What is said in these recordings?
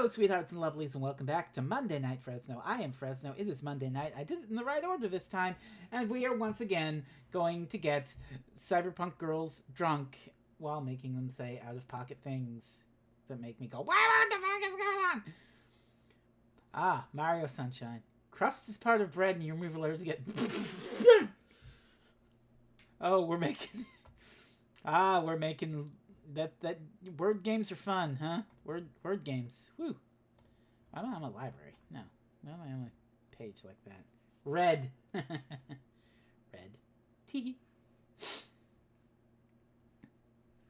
Hello, sweethearts and lovelies, and welcome back to Monday Night Frezno. I am Frezno. It is Monday night. I did it in the right order this time, and we are once again going to get cyberpunk girls drunk while making them say out-of-pocket things that make me go, what the fuck is going on? Ah, Mario Sunshine. Crust is part of bread, and you remove a layer to get... Oh, we're making... we're making... That word games are fun, huh? Word games. Woo. Why am I on a library? No. Why am I on a page like that? Red. Red. Tee.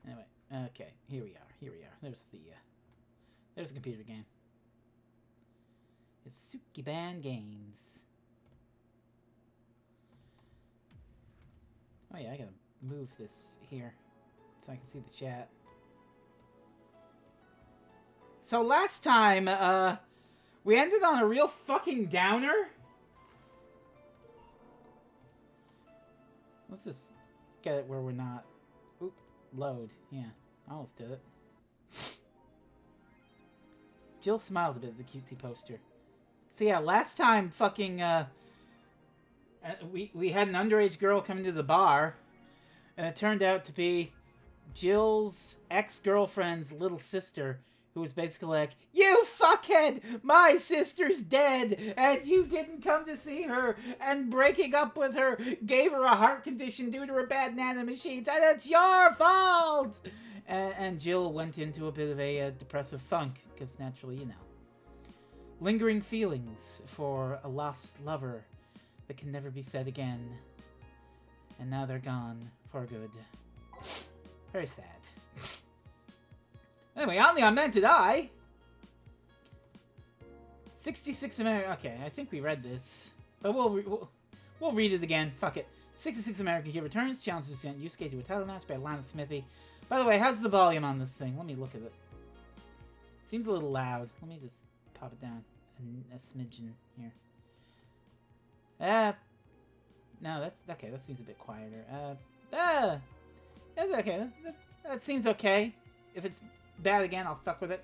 Anyway, okay. Here we are. There's the computer game. It's Sukiban Games. Oh yeah, I gotta move this here so I can see the chat. So last time, we ended on a real fucking downer. Let's just get it where we're not... Oop, load. Yeah, almost did it. Jill smiles a bit at the cutesy poster. So yeah, last time fucking, we had an underage girl come into the bar, and it turned out to be Jill's ex-girlfriend's little sister, who was basically like, you fuckhead! My sister's dead, and you didn't come to see her, and breaking up with her gave her a heart condition due to her bad nanomachines, and it's your fault! And Jill went into a bit of a depressive funk, because naturally, you know. Lingering feelings for a lost lover that can never be said again. And now they're gone for good. Very sad. Anyway, on the Unmented Eye. 66 American... Okay, I think we read this. But we'll read it again. Fuck it. 66 American Kid returns. Challenges Yusuke to a title match by Lana Smithy. By the way, how's the volume on this thing? Let me look at it. Seems a little loud. Let me just pop it down a smidgen here. No, that's... Okay, that seems a bit quieter. That's okay. That seems okay. If it's bad again, I'll fuck with it.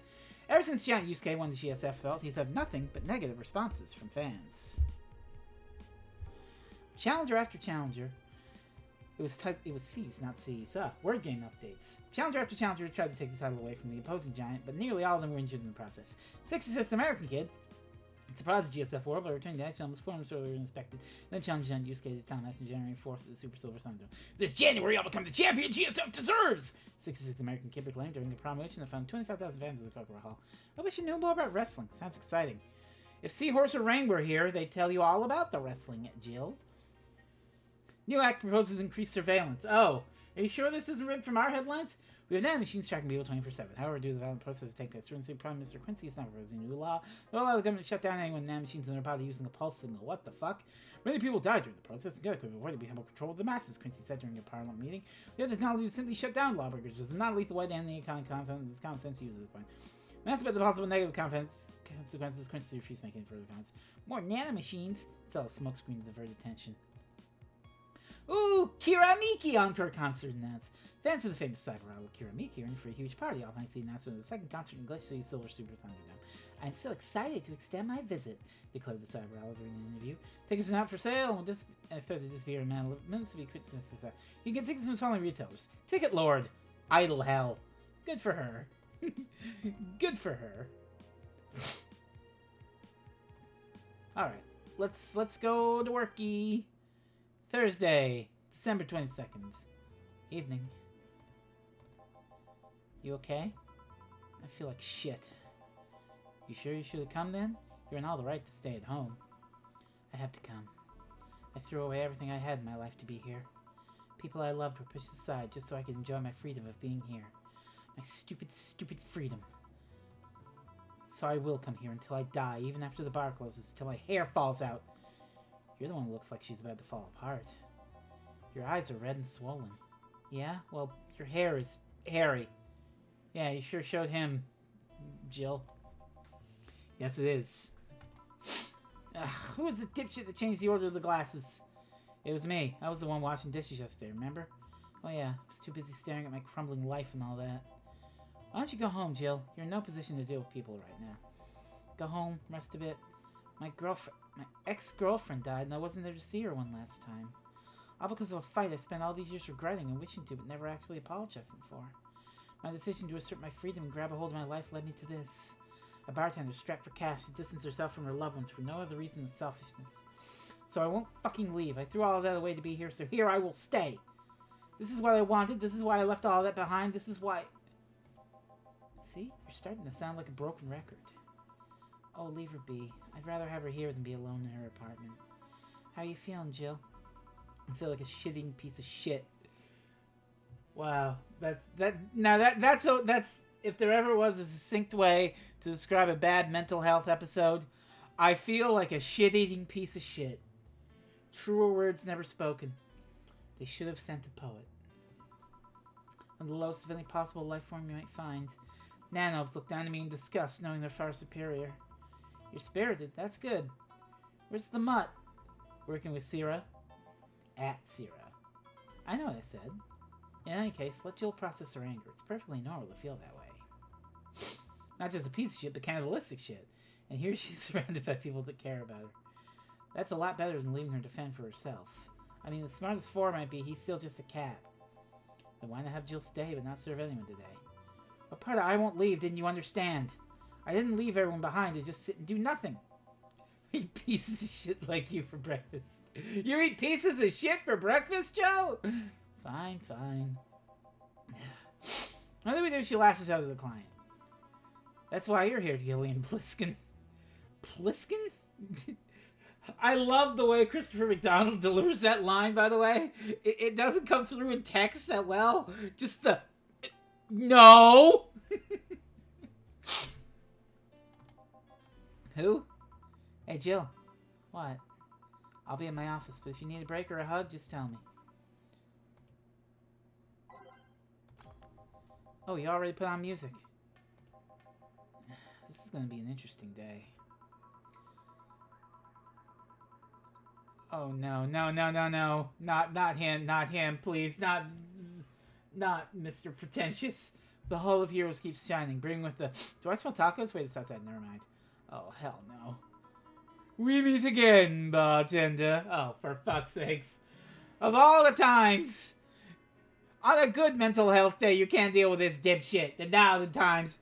Ever since Giant Yusuke won the GSF belt, he's had nothing but negative responses from fans. Challenger after challenger. It was C's, not C's. Word game updates. Challenger after challenger tried to take the title away from the opposing giant, but nearly all of them were injured in the process. 66 American Kid surprised the GSF world by returning to action almost 4 months earlier than expected, and then challenged Giant Yusuke to time match on January 4th at the Super Silver Thunder. This January, I'll become the champion GSF deserves! 66 American Kid proclaimed during the promotion that found 25,000 fans at the Kokoro Hall. I wish you knew more about wrestling. Sounds exciting. If Seahorse or Rain were here, they'd tell you all about the wrestling, Jill. New Act proposes increased surveillance. Oh, are you sure this isn't ripped from our headlines? We have nanomachines tracking people 24/7. However, due to the violent process to take place, Prime Minister Quincy is not proposing a new law. They'll allow the government to shut down anyone with nanomachines in their body using a pulse signal. What the fuck? Many people died during the process, and could avoid being able to control the masses, Quincy said during a parliament meeting. We have the technology to simply shut down lawbreakers. It's not lethal way to end the confidence common sense use at this point. And that's about the possible negative consequences. Quincy refused to make any further comments. More nanomachines. It's all a smokescreen to divert attention. Ooh, Kiramiki Encore concert announced. Fans of the famous cyber idol Kiramiki are in for a huge party, all thanks to the announcement of the second concert in Glitch City's Silver Super Thunderdome. I'm so excited to extend my visit, declared the cyber idol during an interview. Tickets are not for sale, and will expect to disappear in a matter of minutes to be criticized. You can get tickets from following retailers. Ticket Lord, Idol Hell. Good for her. Good for her. Alright, let's go to worky. Thursday, December 22nd. Evening. You okay? I feel like shit. You sure you should have come then? You're in all the right to stay at home. I have to come. I threw away everything I had in my life to be here. People I loved were pushed aside just so I could enjoy my freedom of being here. My stupid, stupid freedom. So I will come here until I die, even after the bar closes, until my hair falls out. You're the one who looks like she's about to fall apart. Your eyes are red and swollen. Yeah? Well, your hair is hairy. Yeah, you sure showed him, Jill. Yes, it is. Ugh, who was the dipshit that changed the order of the glasses? It was me. I was the one washing dishes yesterday, remember? Oh yeah, I was too busy staring at my crumbling life and all that. Why don't you go home, Jill? You're in no position to deal with people right now. Go home, rest a bit. My ex-girlfriend died, and I wasn't there to see her one last time. All because of a fight I spent all these years regretting and wishing to, but never actually apologizing for. My decision to assert my freedom and grab a hold of my life led me to this. A bartender strapped for cash to distance herself from her loved ones for no other reason than selfishness. So I won't fucking leave. I threw all of that away to be here, so here I will stay. This is what I wanted. This is why I left all that behind. This is why... See? You're starting to sound like a broken record. Oh, leave her be. I'd rather have her here than be alone in her apartment. How you feeling, Jill? I feel like a shitting piece of shit. Wow. That's if there ever was a succinct way to describe a bad mental health episode, I feel like a shit-eating piece of shit. Truer words never spoken. They should have sent a poet. And the lowest of any possible life form you might find. Nanobes look down at me in disgust, knowing they're far superior. You're spirited. That's good. Where's the mutt? Working with Sierra. At Sierra. I know what I said. In any case, let Jill process her anger. It's perfectly normal to feel that way. Not just a piece of shit, but cannibalistic shit. And here she's surrounded by people that care about her. That's a lot better than leaving her to fend for herself. I mean, the smartest four might be he's still just a cat. Then why not have Jill stay but not serve anyone today? What part of I won't leave didn't you understand? I didn't leave everyone behind to just sit and do nothing. Eat pieces of shit like you for breakfast. You eat pieces of shit for breakfast, Joe? Fine, fine. What do we do if she lashes out of the client? That's why you're here, Gillian Pliskin. Pliskin? I love the way Christopher McDonald delivers that line, by the way. It doesn't come through in text that well. Just the... No! Who? Hey, Jill. What? I'll be in my office, but if you need a break or a hug, just tell me. Oh, you already put on music. This is going to be an interesting day. Oh, no, no, no, no, no. Not him, please. Not Mr. Pretentious. The Hall of Heroes keeps shining. Bring with the... Do I smell tacos? Wait, it's outside. Never mind. Oh, hell no. We meet again, bartender. Oh, for fuck's sakes. Of all the times... On a good mental health day, you can't deal with this dipshit. And now the times...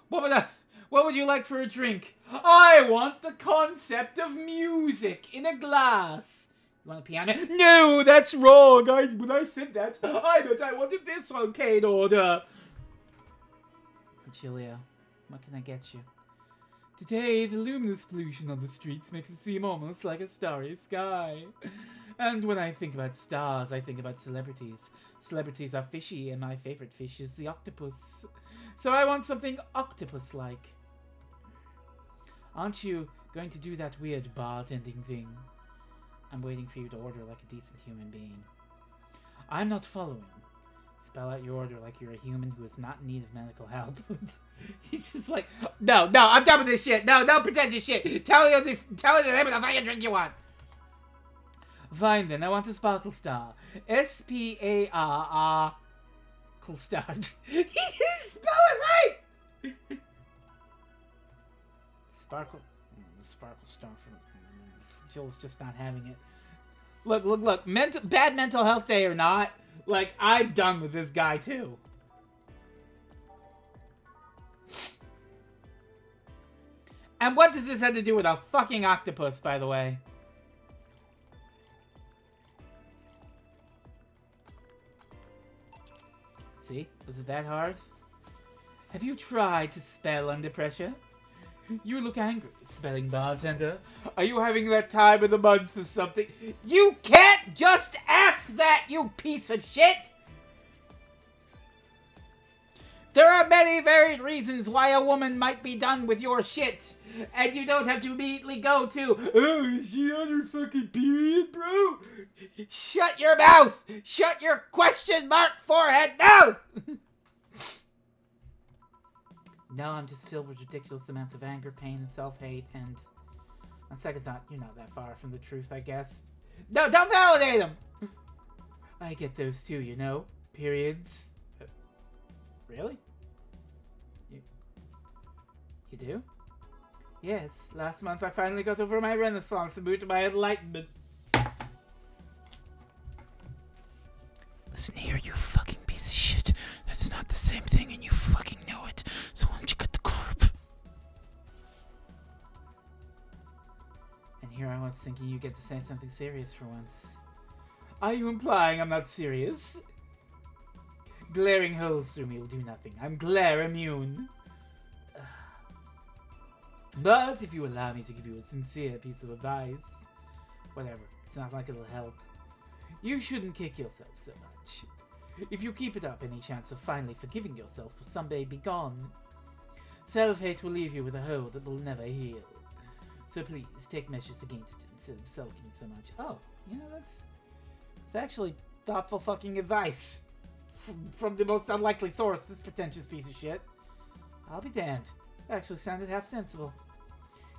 What would you like for a drink? I want the concept of music in a glass. You want a piano? No, that's wrong. When I said that, I meant I wanted this arcade order. Julia, what can I get you? Today, the luminous pollution on the streets makes it seem almost like a starry sky. And when I think about stars, I think about celebrities. Celebrities are fishy, and my favorite fish is the octopus. So I want something octopus-like. Aren't you going to do that weird bartending thing? I'm waiting for you to order like a decent human being. I'm not following. Spell out your order like you're a human who is not in need of medical help. He's just like, no, I'm done with this shit. No pretentious shit. Tell me the name of the fucking drink you want. Fine then, I want a Sparkle Star. S-P-A-R-R... Star. He didn't spell it right! Sparkle Star. Jill's just not having it. Look. Bad mental health day or not, like, I'm done with this guy too. And what does this have to do with a fucking octopus, by the way? See? Was it that hard? Have you tried to spell under pressure? You look angry, spelling bartender. Are you having that time of the month or something? You can't just ask that, you piece of shit! There are many varied reasons why a woman might be done with your shit. And you don't have to immediately go to, oh, is she on her fucking period, bro? Shut your mouth! Shut your question mark forehead mouth! No, I'm just filled with ridiculous amounts of anger, pain, and self-hate, and on second thought, you're not that far from the truth, I guess. No, don't validate them! I get those too, you know? Periods. Really? You do? Yes, last month I finally got over my renaissance and moved to my enlightenment. Listen here, you fucking piece of shit. That's not the same thing and you fucking know it. So why don't you cut the corp? And here I was thinking you get to say something serious for once. Are you implying I'm not serious? Glaring holes through me will do nothing. I'm glare immune. But if you allow me to give you a sincere piece of advice, whatever, it's not like it'll help. You shouldn't kick yourself so much. If you keep it up, any chance of finally forgiving yourself will someday be gone. Self-hate will leave you with a hole that will never heal. So please, take measures against it instead of sulking so much. Oh, you know, it's actually thoughtful fucking advice. From the most unlikely source, this pretentious piece of shit. I'll be damned. Actually sounded half sensible.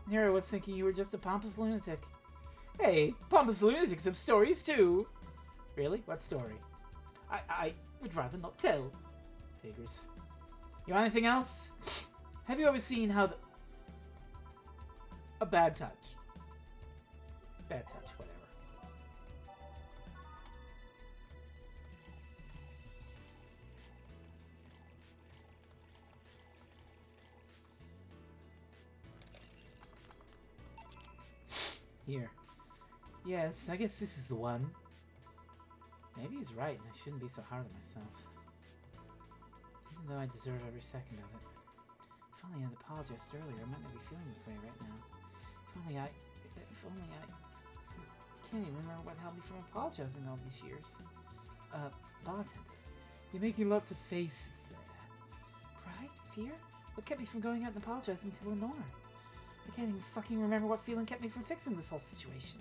And here I was thinking you were just a pompous lunatic. Hey, pompous lunatics have stories too. Really? What story? I would rather not tell. Figures. You want anything else? Have you ever seen how a bad touch? Bad touch, whatever. Here. Yes, I guess this is the one. Maybe he's right and I shouldn't be so hard on myself. Even though I deserve every second of it. If only I'd apologized earlier, I might not be feeling this way right now. If only I can't even remember what held me from apologizing all these years. Bartender, you're making lots of faces there. Pride? Fear? What kept me from going out and apologizing to Lenore? I can't even fucking remember what feeling kept me from fixing this whole situation.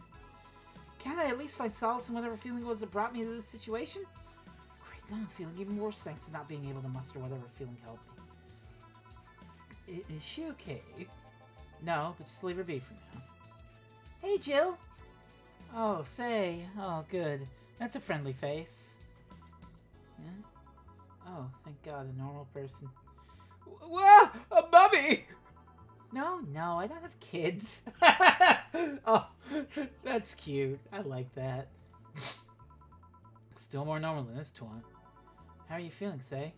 Can't I at least find solace in whatever feeling it was that brought me to this situation? Great, now I'm feeling even worse thanks to not being able to muster whatever feeling helped me. Is she okay? No, but just leave her be for now. Hey, Jill! Oh, say. Oh, good. That's a friendly face. Yeah? Oh, thank God, a normal person. Whoa! A mummy! No, I don't have kids. Oh, that's cute. I like that. Still more normal than this twat. How are you feeling, Say?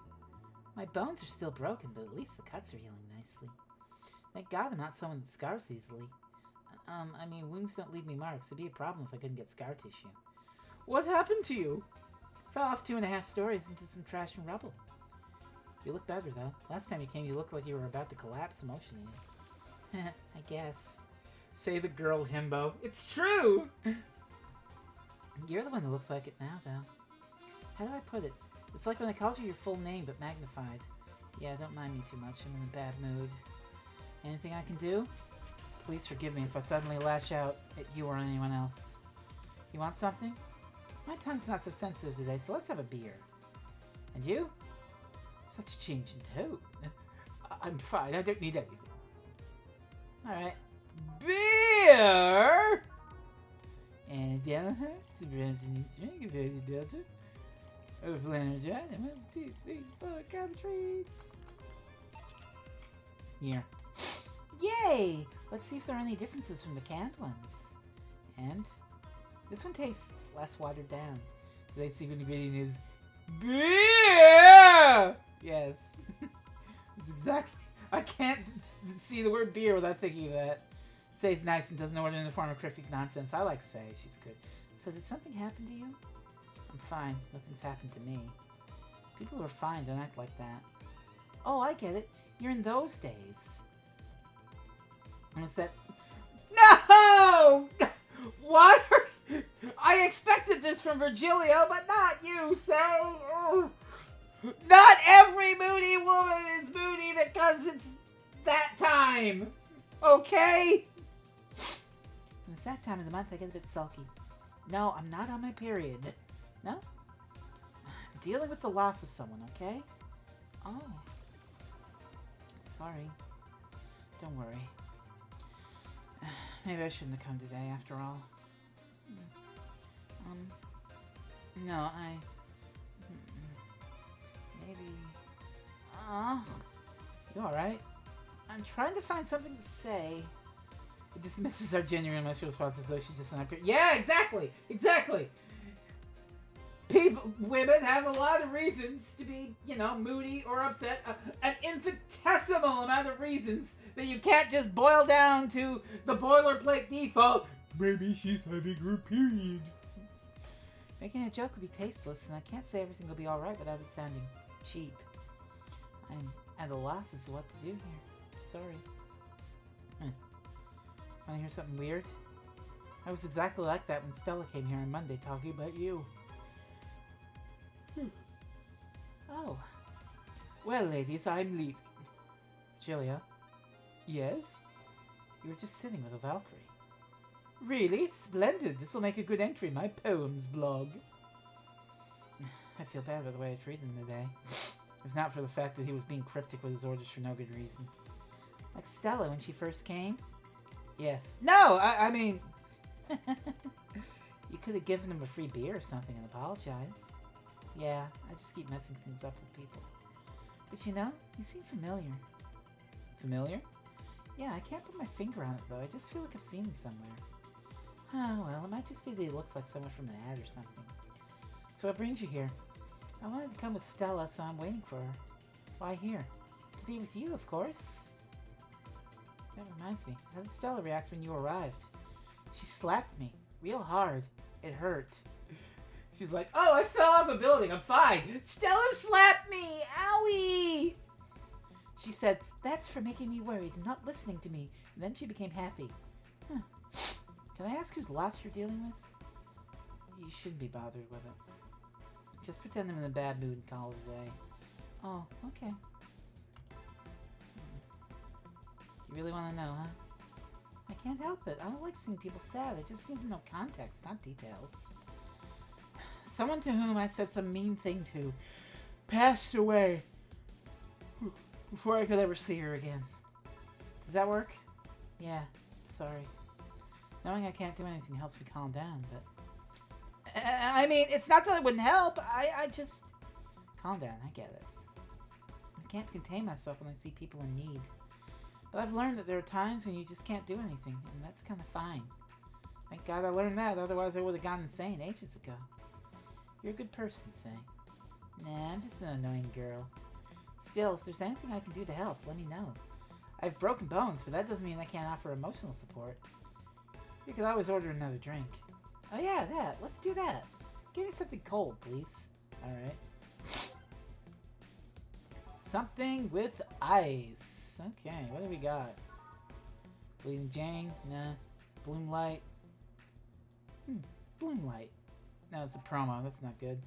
My bones are still broken, but at least the cuts are healing nicely. Thank God I'm not someone that scars easily. I mean, wounds don't leave me marks. It'd be a problem if I couldn't get scar tissue. What happened to you? Fell off 2.5 stories into some trash and rubble. You look better, though. Last time you came, you looked like you were about to collapse emotionally. I guess. Say the girl himbo. It's true! You're the one who looks like it now, though. How do I put it? It's like when I called you your full name, but magnified. Yeah, don't mind me too much. I'm in a bad mood. Anything I can do? Please forgive me if I suddenly lash out at you or anyone else. You want something? My tongue's not so sensitive today, so let's have a beer. And you? Such a change in tone. I'm fine. I don't need anything. Alright. Beer! And down her, some brands in each drink, a very delta. Over energized, and 1, 2, 3, 4, come treats. Here. Yay! Let's see if there are any differences from the canned ones. And this one tastes less watered down. The secret ingredient is beer! Yes. It's exactly. I can't see the word beer without thinking of that. Say's nice and doesn't order in the form of cryptic nonsense. I like Say. She's good. So did something happen to you? I'm fine. Nothing's happened to me. People who are fine don't act like that. Oh, I get it. You're in those days. And it's that... No! What? I expected this from Virgilio, but not you, Say. Ugh. Not every moody woman is moody because it's that time. Okay? When it's that time of the month, I get a bit sulky. No, I'm not on my period. No? I'm dealing with the loss of someone, okay? Oh. Sorry. Don't worry. Maybe I shouldn't have come today after all. No, maybe... You alright? I'm trying to find something to say. It dismisses our genuine emotional responses, though she's just not... Yeah, exactly! Exactly! Women have a lot of reasons to be, you know, moody or upset. An infinitesimal amount of reasons that you can't just boil down to the boilerplate default. Maybe she's having her period. Making a joke would be tasteless, and I can't say everything will be alright without it sounding cheap. I'm at a loss as to what to do here. Sorry. Want to hear something weird? I was exactly like that when Stella came here on Monday talking about you. Oh. Well, ladies, I'm leaving. Julia? Yes? You were just sitting with a Valkyrie. Really? Splendid. This will make a good entry in my poems blog. I feel bad about the way I treated him today. If not for the fact that he was being cryptic with his orders for no good reason. Like Stella when she first came? Yes. No! I mean... You could have given him a free beer or something and apologized. Yeah, I just keep messing things up with people. But you know, he seemed familiar. Familiar? Yeah, I can't put my finger on it though. I just feel like I've seen him somewhere. Oh, well, it might just be that he looks like someone from an ad or something. So what brings you here? I wanted to come with Stella, so I'm waiting for her. Why here? To be with you, of course. That reminds me. How did Stella react when you arrived? She slapped me. Real hard. It hurt. She's like, oh, I fell off a building. I'm fine. Stella slapped me. Owie. She said, that's for making me worried and not listening to me. And then she became happy. Huh. Can I ask whose loss you're dealing with? You shouldn't be bothered with it. Just pretend I'm in a bad mood and call it a day. Oh, okay. You really want to know, huh? I can't help it. I don't like seeing people sad. I just need to know context, not details. Someone to whom I said some mean thing to passed away before I could ever see her again. Does that work? Yeah, sorry. Knowing I can't do anything helps me calm down, but... I mean, it's not that it wouldn't help. I just... Calm down, I get it. I can't contain myself when I see people in need. But I've learned that there are times when you just can't do anything, and that's kind of fine. Thank God I learned that, otherwise I would have gone insane ages ago. You're a good person, Say. Nah, I'm just an annoying girl. Still, if there's anything I can do to help, let me know. I've broken bones, but that doesn't mean I can't offer emotional support. You could always order another drink. Oh yeah, that. Let's do that. Give me something cold, please. Alright. Something with ice. Okay, what do we got? Bleeding Jane? Nah. Bloom Light? Bloom Light. No, it's a promo. That's not good.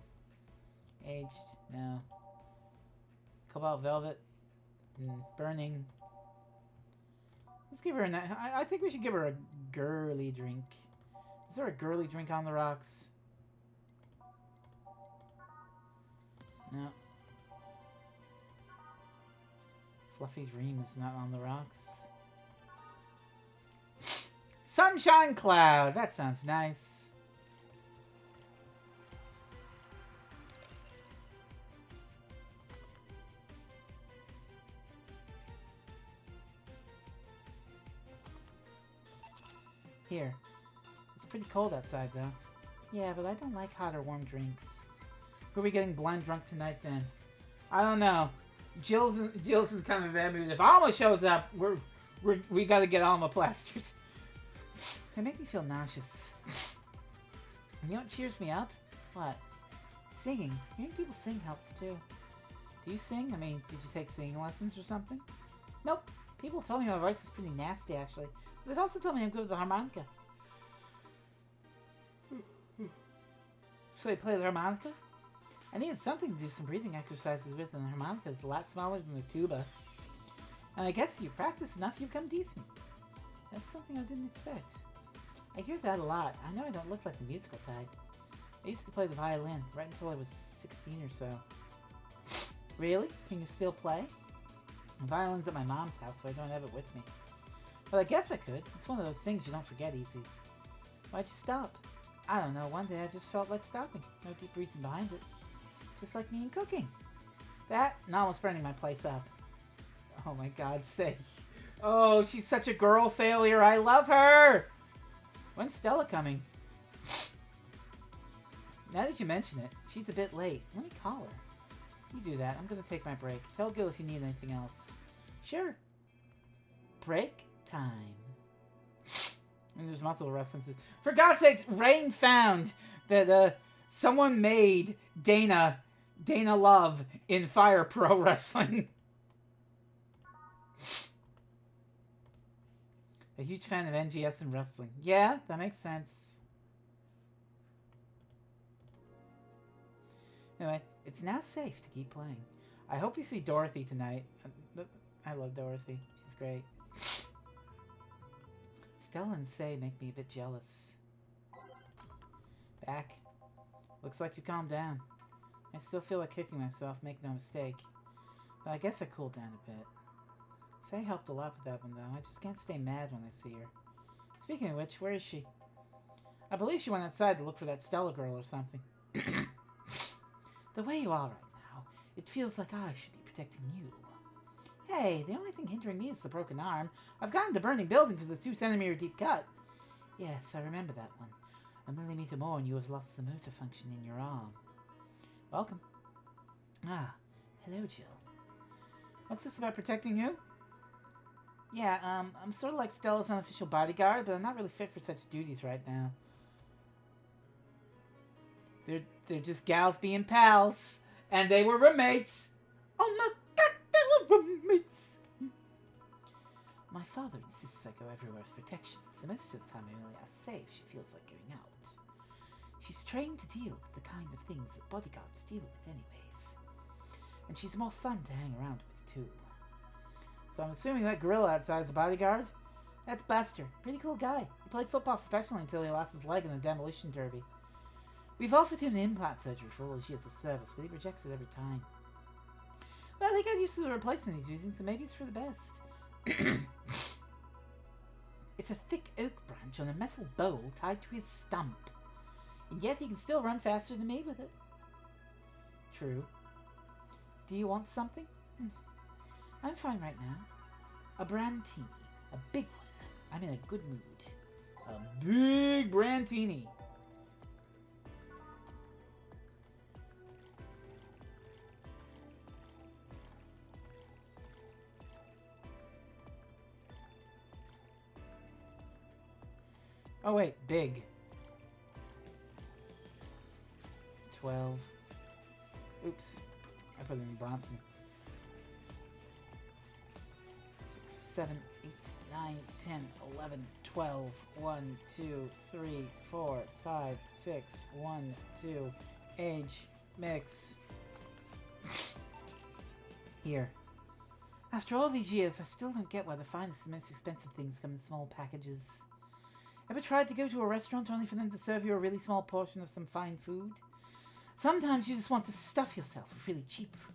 Aged? No. Cobalt Velvet? Burning. Let's give her a... I think we should give her a girly drink. Is there a girly drink on the rocks? No. Fluffy Dream is not on the rocks. Sunshine Cloud! That sounds nice. Here. It's pretty cold outside, though. Yeah, but I don't like hot or warm drinks. Who are we getting blind drunk tonight, then? I don't know. Jill's in kind of that mood. If Alma shows up, we gotta get Alma plasters. They make me feel nauseous. And you know what cheers me up? What? Singing. Hearing people sing helps, too. Do you sing? I mean, did you take singing lessons or something? Nope. People told me my voice is pretty nasty, actually. But they also told me I'm good with the harmonica. So they play the harmonica? I needed something to do some breathing exercises with, and the harmonica is a lot smaller than the tuba. And I guess if you practice enough, you become decent. That's something I didn't expect. I hear that a lot. I know I don't look like the musical type. I used to play the violin, right until I was 16 or so. Really? Can you still play? The violin's at my mom's house, so I don't have it with me. But I guess I could. It's one of those things you don't forget easy. Why'd you stop? I don't know. One day I just felt like stopping. No deep reason behind it. Just like me and cooking. That and almost burning my place up. Oh my god, Say. Oh, she's such a girl failure. I love her. When's Stella coming? Now that you mention it, she's a bit late. Let me call her. You do that. I'm going to take my break. Tell Gil if you need anything else. Sure. Break time. And there's multiple references. For God's sakes, Rain found that someone made Dana Love in Fire Pro Wrestling. A huge fan of NGS and wrestling. Yeah, that makes sense. Anyway, it's now safe to keep playing. I hope you see Dorothy tonight. I love Dorothy. She's great. Stella and Say make me a bit jealous. Back. Looks like you calmed down. I still feel like kicking myself, make no mistake. But I guess I cooled down a bit. Say helped a lot with that one, though. I just can't stay mad when I see her. Speaking of which, where is she? I believe she went outside to look for that Stella girl or something. The way you are right now, it feels like I should be protecting you. Hey, the only thing hindering me is the broken arm. I've gotten to burning buildings with a 2-centimeter deep cut. Yes, I remember that one. A millimeter more and you have lost the motor function in your arm. Welcome. Ah, hello, Jill. What's this about protecting you? Yeah, I'm sort of like Stella's unofficial bodyguard, but I'm not really fit for such duties right now. They're just gals being pals. And they were roommates. Oh my god, they were roommates. My father insists I go everywhere with protection, so most of the time I only ask Say if she feels like going out. She's trained to deal with the kind of things that bodyguards deal with anyways. And she's more fun to hang around with too. So I'm assuming that gorilla outside is a bodyguard? That's Buster. Pretty cool guy. He played football professionally until he lost his leg in a demolition derby. We've offered him implant surgery for all his years of service, but he rejects it every time. Well, they got used to the replacement he's using, so maybe it's for the best. It's a thick oak branch on a metal bowl tied to his stump. And yet he can still run faster than me with it. True. Do you want something? I'm fine right now. A brandini. A big one. I'm in a good mood. A big brandini. Oh wait, big. 12. Oops. I put it in Bronson. 6, 7, 8, 9, 10, 11, 12. 1, 2, 3, 4, 5, 6. 1, 2. Age. Mix. Here. After all these years, I still don't get why the finest and most expensive things come in small packages. Ever tried to go to a restaurant only for them to serve you a really small portion of some fine food? Sometimes you just want to stuff yourself with really cheap food.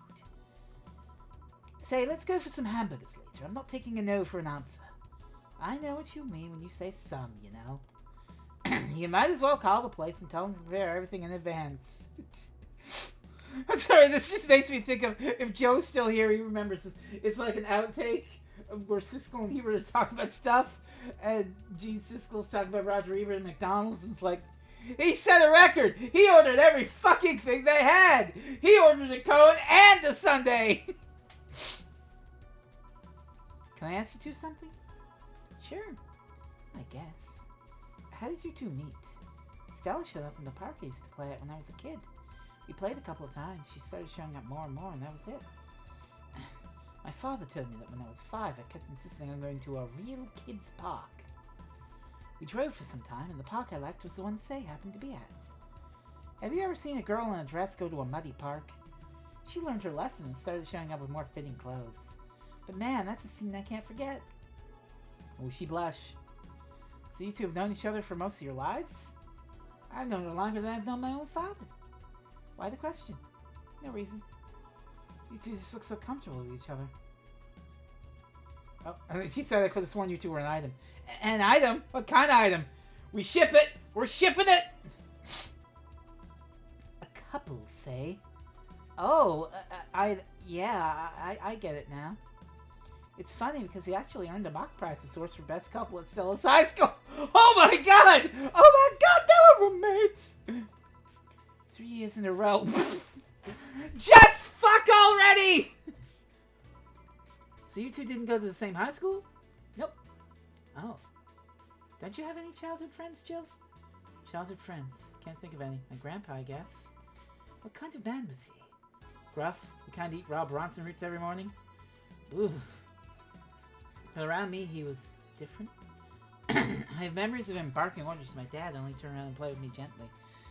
Say, let's go for some hamburgers later. I'm not taking a no for an answer. I know what you mean when you say some, you know. You might as well call the place and tell them to prepare everything in advance. I'm sorry, this just makes me think of, if Joe's still here, he remembers this. It's like an outtake where Siskel and Ebert are talking about stuff. And Gene Siskel's talking about Roger Ebert at McDonald's, and it's like, he set a record! He ordered every fucking thing they had! He ordered a cone and a sundae! Can I ask you two something? Sure. I guess. How did you two meet? Stella showed up in the park I used to play at when I was a kid. We played a couple of times. She started showing up more and more, and that was it. My father told me that when I was 5, I kept insisting on going to a real kids' park. We drove for some time, and the park I liked was the one Say happened to be at. Have you ever seen a girl in a dress go to a muddy park? She learned her lesson and started showing up with more fitting clothes. But man, that's a scene I can't forget. Oh, she blush. So you two have known each other for most of your lives? I've known her longer than I've known my own father. Why the question? No reason. You two just look so comfortable with each other. Oh, I mean, she said I could have sworn you two were an item. An item? What kind of item? We ship it! We're shipping it! A couple, Say. Oh, I get it now. It's funny because he actually earned a mock prize to source for best couple at Stella's High School. Oh my god! Oh my god, they were roommates! 3 years in a row. Just fuck already! So you two didn't go to the same high school? Nope. Oh. Don't you have any childhood friends, Jill? Childhood friends. Can't think of any. My grandpa, I guess. What kind of man was he? Gruff? The kind to eat raw Bronson roots every morning? Ooh. But around me, he was different. I have memories of him barking orders to my dad, only turn around and play with me gently.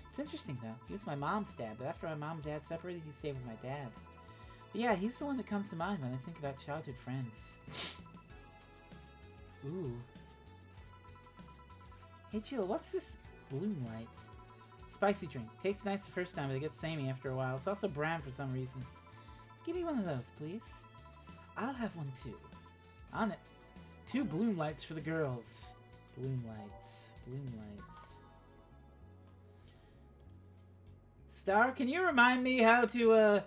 It's interesting, though. He was my mom's dad, but after my mom and dad separated, he stayed with my dad. But yeah, he's the one that comes to mind when I think about childhood friends. Ooh. Hey, Jill, what's this Bloom Light? Spicy drink. Tastes nice the first time, but it gets samey after a while. It's also brown for some reason. Give me one of those, please. I'll have one, too. On it. 2 Bloom Lights for the girls. Bloom Lights. Bloom Lights. Star, can you remind me how to,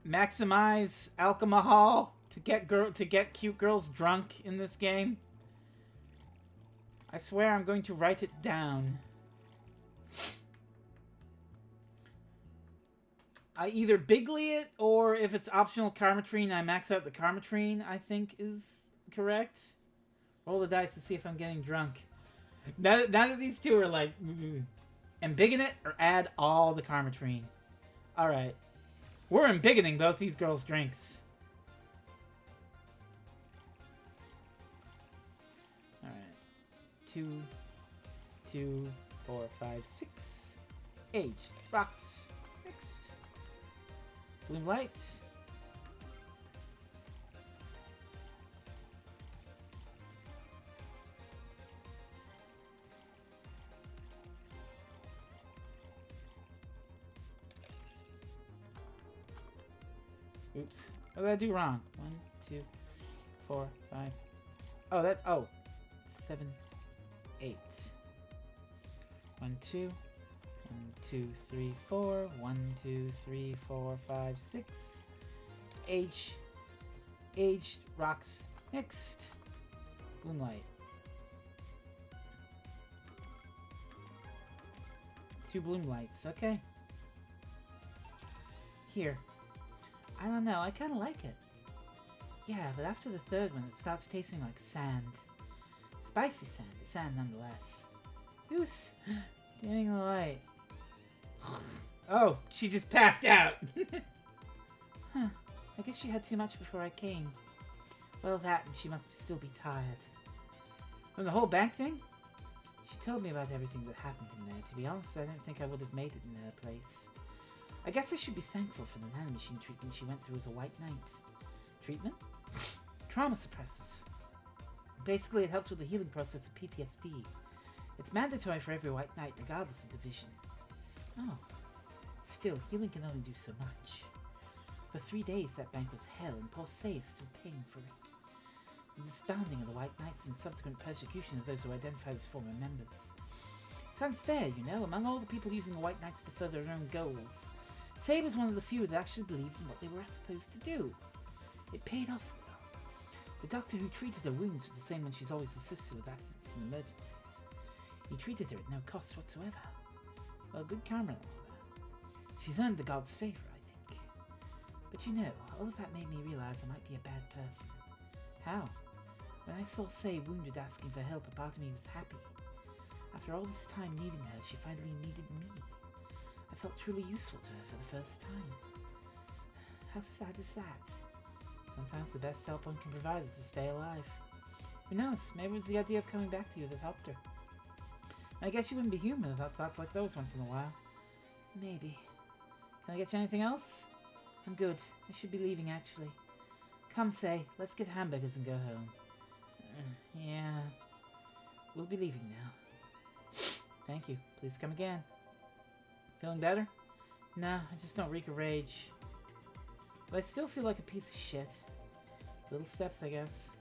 maximize alcohol to get cute girls drunk in this game? I swear I'm going to write it down. I either bigly it, or if it's optional Karmatrine, I max out the Karmatrine, I think is correct. Roll the dice to see if I'm getting drunk. Now that these two are like, embiggen it or add all the Karmatrine. Alright. We're embiggening both these girls' drinks. Alright. 2, 2, 4, 5, 6. Age. Rocks. Next. Bloom Light. Oops. What did I do wrong? 1, 2, 4, 5. Oh, that's... Oh. 7, 8. 1, 2. 1, 2, 3, 4. 1, 2, 3, 4, 5, 6. Age. Aged. Rocks. Mixed. Bloom Light. 2 Bloom Lights. Okay. Here. I don't know, I kind of like it. Yeah, but after the third one, it starts tasting like sand. Spicy sand, but sand nonetheless. Who's dimming the light? Oh, she just passed out! Huh, I guess she had too much before I came. Well, that, and she must still be tired. From the whole bank thing? She told me about everything that happened in there. To be honest, I don't think I would have made it in her place. I guess I should be thankful for the nanomachine treatment she went through as a White Knight. Treatment? Trauma suppressors. Basically, it helps with the healing process of PTSD. It's mandatory for every White Knight, regardless of division. Oh. Still, healing can only do so much. For 3 days, that bank was hell, and poor Say is still paying for it. The disbanding of the White Knights and subsequent persecution of those who identified as former members. It's unfair, you know, among all the people using the White Knights to further their own goals. Say was one of the few that actually believed in what they were supposed to do. It paid off, though. The doctor who treated her wounds was the same one she's always assisted with accidents and emergencies. He treated her at no cost whatsoever. Well, good karma and all that. She's earned the god's favour, I think. But you know, all of that made me realise I might be a bad person. How? When I saw Say wounded asking for help, a part of me was happy. After all this time needing her, she finally needed me. I felt truly useful to her for the first time. How sad is that? Sometimes the best help one can provide is to stay alive. Who knows, maybe it was the idea of coming back to you that helped her. I guess you wouldn't be human without thoughts like those once in a while. Maybe. Can I get you anything else? I'm good. I should be leaving, actually. Come, Say, let's get hamburgers and go home. Yeah. We'll be leaving now. Thank you. Please come again. Feeling better? Nah, I just don't reek of rage. But I still feel like a piece of shit. Little steps, I guess.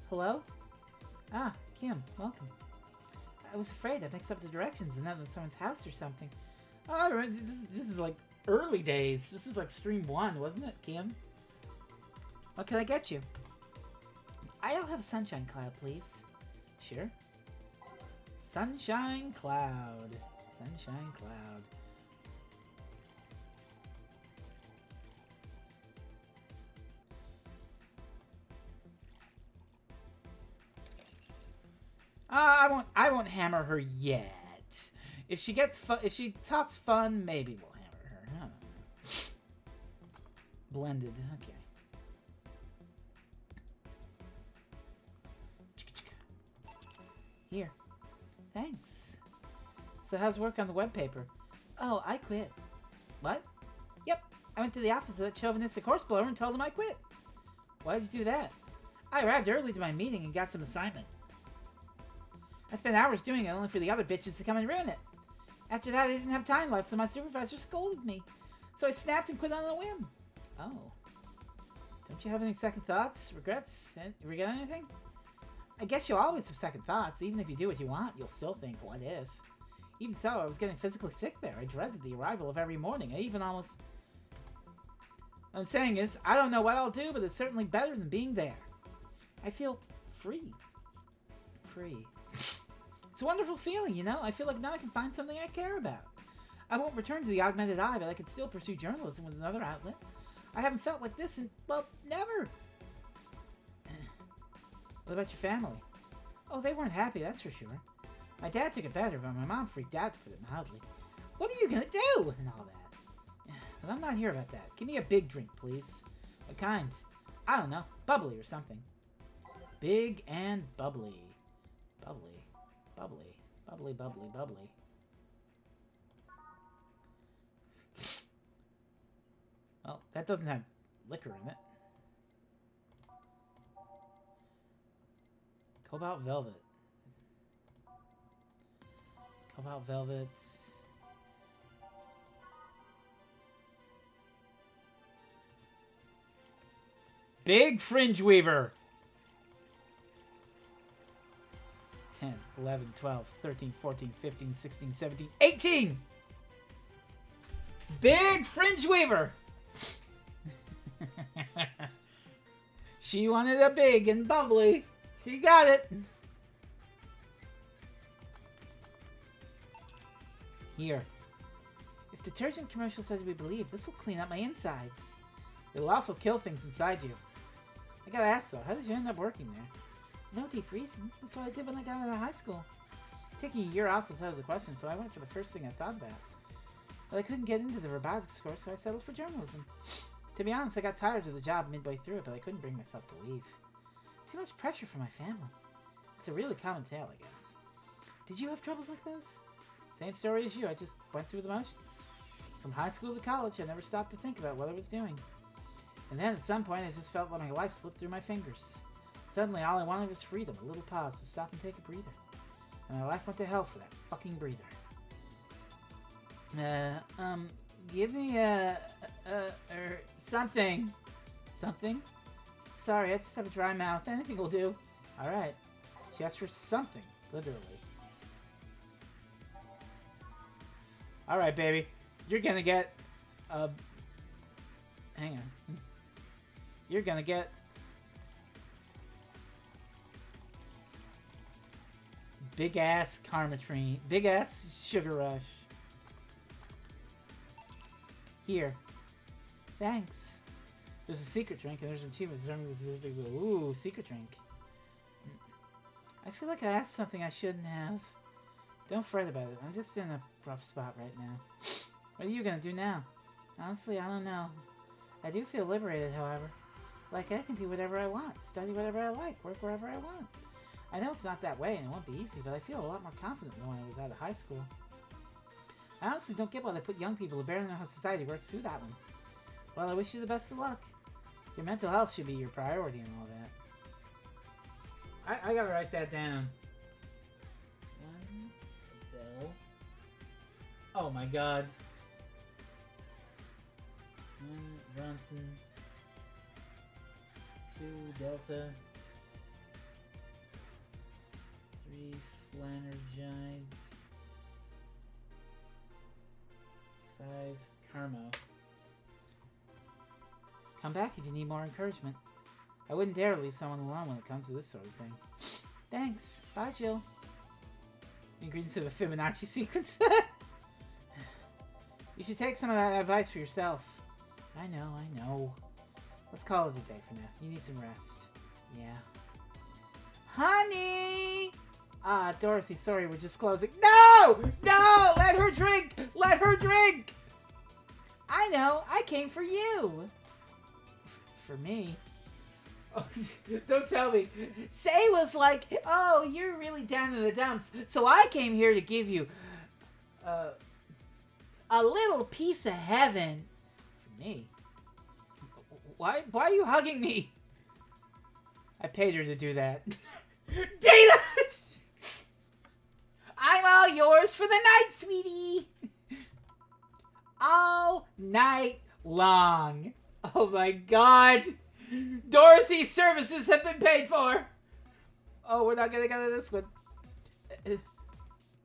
Hello? Ah, Kim, welcome. I was afraid I mixed up the directions and that was someone's house or something. Oh, this is like early days. This is like stream 1, wasn't it, Kim? What can I get you? I'll have Sunshine Cloud, please. Sure. Sunshine Cloud. Sunshine Cloud. I won't hammer her yet. If she talks fun, maybe we'll hammer her. I don't know. Blended. Okay. Here. Thanks. So how's work on the web paper? Oh, I quit. What? Yep. I went to the office of that chauvinistic horseblower and told him I quit. Why did you do that? I arrived early to my meeting and got some assignment. I spent hours doing it only for the other bitches to come and ruin it. After that, I didn't have time left, so my supervisor scolded me. So I snapped and quit on a whim. Oh. Don't you have any second thoughts? Regrets? Regret anything? I guess you'll always have second thoughts. Even if you do what you want, you'll still think, what if? Even so, I was getting physically sick there. I dreaded the arrival of every morning. I even almost... What I'm saying is, I don't know what I'll do, but it's certainly better than being there. I feel free. Free. It's a wonderful feeling, you know? I feel like now I can find something I care about. I won't return to the augmented eye, but I can still pursue journalism with another outlet. I haven't felt like this in, well, never. What about your family? Oh, they weren't happy, that's for sure. My dad took it better, but my mom freaked out, to put it mildly. What are you gonna do? And all that. But I'm not here about that. Give me a big drink, please. What kind? I don't know. Bubbly or something. Big and bubbly. Bubbly. Bubbly. Bubbly, bubbly, bubbly. Well, that doesn't have liquor in it. Cobalt Velvet. Cobalt Velvet. Big Fringe Weaver. 10, 11, 12, 13, 14, 15, 16, 17, 18! Big Fringe Weaver! She wanted a big and bubbly. She got it. Here. If detergent commercials are to be believed, this will clean up my insides. It'll also kill things inside you. I gotta ask though, how did you end up working there? No deep reason. That's what I did when I got out of high school. Taking a year off was out of the question, so I went for the first thing I thought about. But I couldn't get into the robotics course, so I settled for journalism. To be honest, I got tired of the job midway through it, but I couldn't bring myself to leave. Too much pressure for my family. It's a really common tale, I guess. Did you have troubles like those? Same story as you, I just went through the motions. From high school to college, I never stopped to think about what I was doing. And then at some point, I just felt like my life slipped through my fingers. Suddenly, all I wanted was freedom, a little pause to stop and take a breather. And my life went to hell for that fucking breather. Give me something. Something? Sorry, I just have a dry mouth. Anything will do. Alright. She asked for something, literally. Alright, baby. You're gonna get hang on. You're gonna get big ass Karmatrine. Big ass Sugar Rush. Here. Thanks. There's a secret drink and there's an achievement. Ooh, secret drink. I feel like I asked something I shouldn't have. Don't fret about it. I'm just in a rough spot right now. What are you gonna do now? Honestly, I don't know. I do feel liberated, however. Like I can do whatever I want, study whatever I like, work wherever I want. I know it's not that way and it won't be easy, but I feel a lot more confident than when I was out of high school. I honestly don't get why they put young people who barely know how society works through that one. Well, I wish you the best of luck. Your mental health should be your priority and all that. I gotta write that down. Oh my god. Bronson. 2 Delta. 3 Flannergide. 5 Carmo. Come back if you need more encouragement. I wouldn't dare leave someone alone when it comes to this sort of thing. Thanks. Bye, Jill. Ingredients to the Fibonacci sequence. You should take some of that advice for yourself. I know. Let's call it a day for now. You need some rest. Yeah. Honey! Ah, Dorothy, sorry, we're just closing. No! No! Let her drink! Let her drink! I know, I came for you. For me? Oh, don't tell me. Say was like, oh, you're really down in the dumps, so I came here to give you a little piece of heaven. For me? Why are you hugging me? I paid her to do that. Data! I'm all yours for the night, sweetie. All night long. Oh my god. Dorothy's services have been paid for. Oh, we're not gonna get to this one.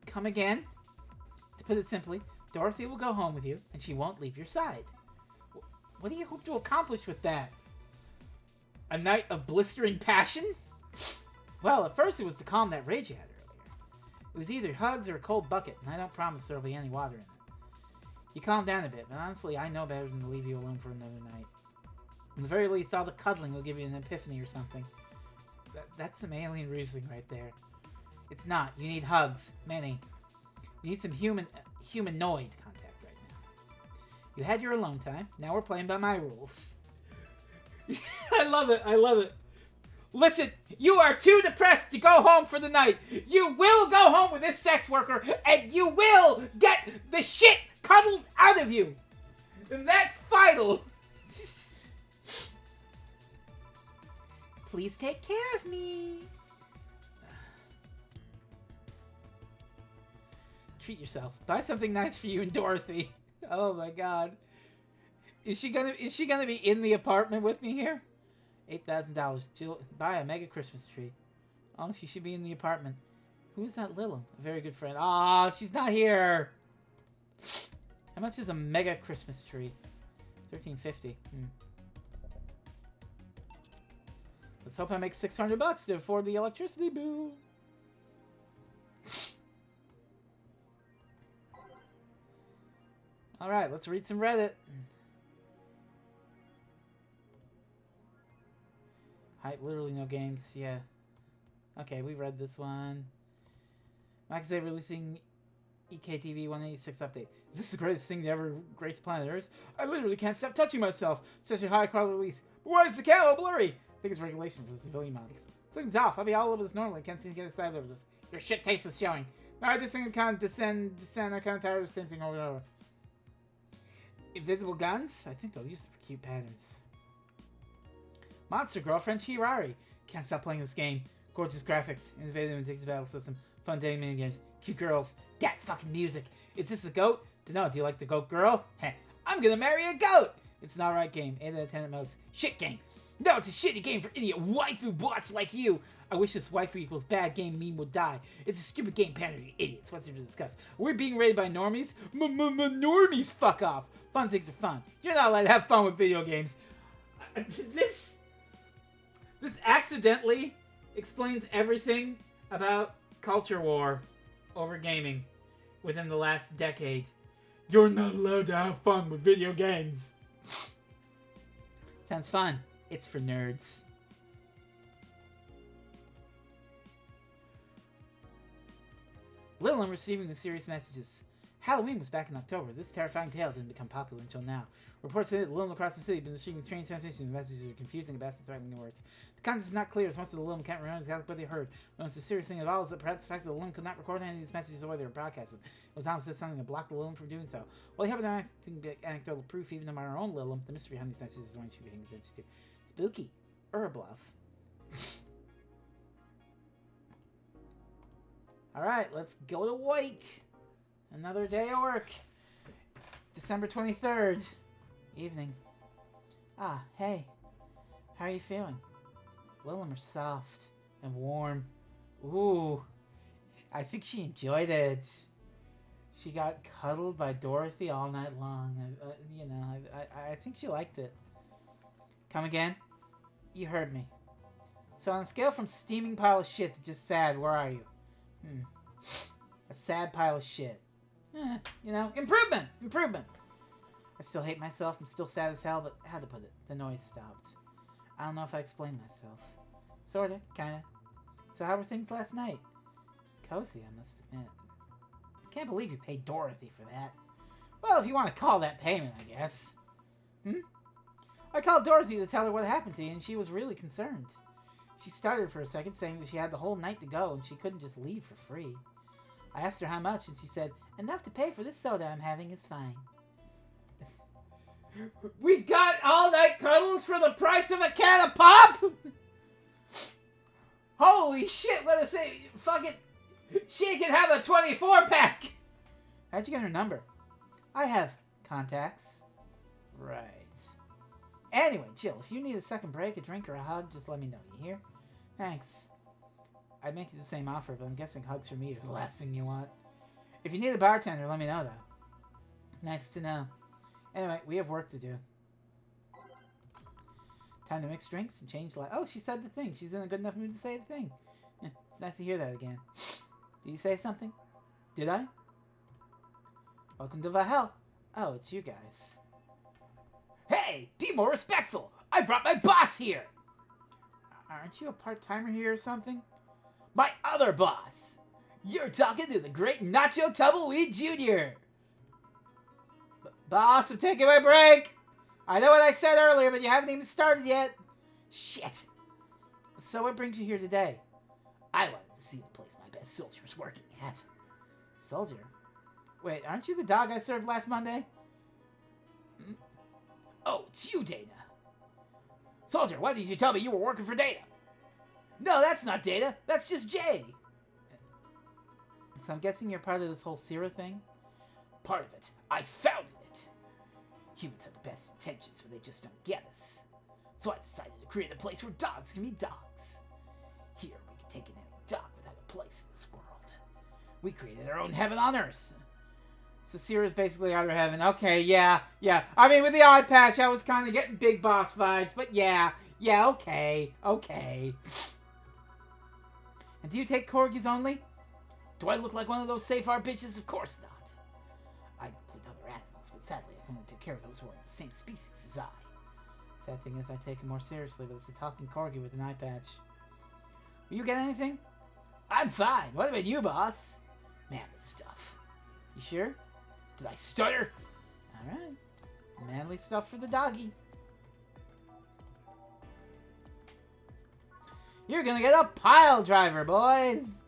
Come again. To put it simply, Dorothy will go home with you, and she won't leave your side. What do you hope to accomplish with that? A night of blistering passion? Well, at first it was to calm that rage you had earlier. It was either hugs or a cold bucket, and I don't promise there'll be any water in it. You calmed down a bit, but honestly, I know better than to leave you alone for another night. At the very least, all the cuddling will give you an epiphany or something. That's some alien reasoning right there. It's not. You need hugs. Many. You need some humanoid contact right now. You had your alone time. Now we're playing by my rules. I love it. I love it. Listen, you are too depressed to go home for the night. You will go home with this sex worker, and you will get the shit cuddled out of you. And that's final. Please take care of me. Treat yourself. Buy something nice for you and Dorothy. Oh my god. Is she gonna be in the apartment with me here? $8,000. Jill, buy a mega Christmas tree. Oh, she should be in the apartment. Who's that Lilum? A very good friend. Ah, she's not here. How much is a mega Christmas tree? $13.50. Let's hope I make $600 to afford the electricity bill. All right, let's read some Reddit. Hype, literally no games. Yeah. Okay, we read this one. Max Day releasing EKTV 186 update. Is this the greatest thing to ever grace planet Earth? I literally can't stop touching myself. Such a high quality release. But why is the camo blurry? I think it's regulation for the civilian models. Something's off. I'll be all over this normally. Can't seem to get excited over this. Your shit taste is showing. No, I just think I'm kind of descend. I'm kind of tired of the same thing over and over. Invisible guns? I think they'll use it for cute patterns. Monster Girlfriend Hirari. Can't stop playing this game. Gorgeous graphics, innovative and addictive battle system, fun dating minigames, cute girls, that fucking music. Is this a goat? Dunno, do you like the goat girl? Heh, I'm gonna marry a goat! It's an alright game, 8 out of 10 at most. Shit game! No, it's a shitty game for idiot waifu bots like you! I wish this waifu equals bad game meme would die. It's a stupid game pattern, you idiots. What's there to discuss? We're being raided by normies? Normies, fuck off! Fun things are fun. You're not allowed to have fun with video games. This accidentally explains everything about culture war over gaming within the last decade. You're not allowed to have fun with video games. Sounds fun. It's for nerds. Lilum receiving the serious messages. Halloween was back in October. This terrifying tale didn't become popular until now. Reports say that Lilum across the city have been receiving strange transmissions. The messages are confusing and vastly threatening words. The content is not clear as most of the Lilum can't remember exactly what they heard. The most serious thing of all is that perhaps the fact that the Lilum could not record any of these messages the way they were broadcasted. It was almost something that blocked the Lilum from doing so. Well, we haven't done anything anecdotal proof, even of our own Lilum. The mystery behind these messages is one you should be paying attention to. Spooky. Or a bluff. Alright, let's go to Wake. Another day of work. December 23rd. Evening. Ah, hey. How are you feeling? Lilum are soft and warm. Ooh. I think she enjoyed it. She got cuddled by Dorothy all night long. I think she liked it. Come again? You heard me. So on a scale from steaming pile of shit to just sad, where are you? A sad pile of shit. You know, improvement! Improvement! I still hate myself. I'm still sad as hell, but how to put it? The noise stopped. I don't know if I explained myself. Sorta, kinda. So how were things last night? Cozy, I must admit. I can't believe you paid Dorothy for that. Well, if you want to call that payment, I guess. I called Dorothy to tell her what happened to you, and she was really concerned. She stuttered for a second, saying that she had the whole night to go, and she couldn't just leave for free. I asked her how much, and she said, enough to pay for this soda I'm having is fine. We got all-night cuddles for the price of a can of pop?! Holy shit, what a say, fuck it, she can have a 24-pack! How'd you get her number? I have contacts. Right. Anyway, Jill, if you need a second break, a drink, or a hug, just let me know, you hear? Thanks. I'd make you the same offer, but I'm guessing hugs from me are the last thing you want. If you need a bartender, let me know, though. Nice to know. Anyway, we have work to do. Time to mix drinks and change life. Oh, she said the thing. She's in a good enough mood to say the thing. It's nice to hear that again. Did you say something? Did I? Welcome to Valhalla. Oh, it's you guys. Hey, be more respectful. I brought my boss here. Aren't you a part-timer here or something? My other boss. You're talking to the great Nacho Tumbleweed Jr. Boss, I'm taking my break. I know what I said earlier, but you haven't even started yet. Shit. So what brings you here today? I wanted to see the place my best soldier's working at. Soldier? Wait, aren't you the dog I served last Monday? Oh, it's you, Dana. Soldier, why didn't you tell me you were working for Dana? No, that's not Dana. That's just Jay. So I'm guessing you're part of this whole Sierra thing? Part of it. I founded it. Humans have the best intentions, but they just don't get us. So I decided to create a place where dogs can be dogs. Here, we can take in any dog without a place in this world. We created our own heaven on Earth. So Sierra's basically outer heaven. Okay, yeah. I mean, with the eye patch, I was kind of getting Big Boss vibes, but yeah, okay. And do you take corgis only? Do I look like one of those safe-art bitches? Of course not. I include other animals, but sadly I only take care of those who are the same species as I. Sad thing is I take it more seriously, but it's a talking corgi with an eye patch. Will you get anything? I'm fine. What about you, boss? Manly stuff. You sure? Did I stutter? Alright. Manly stuff for the doggy. You're gonna get a pile driver, boys!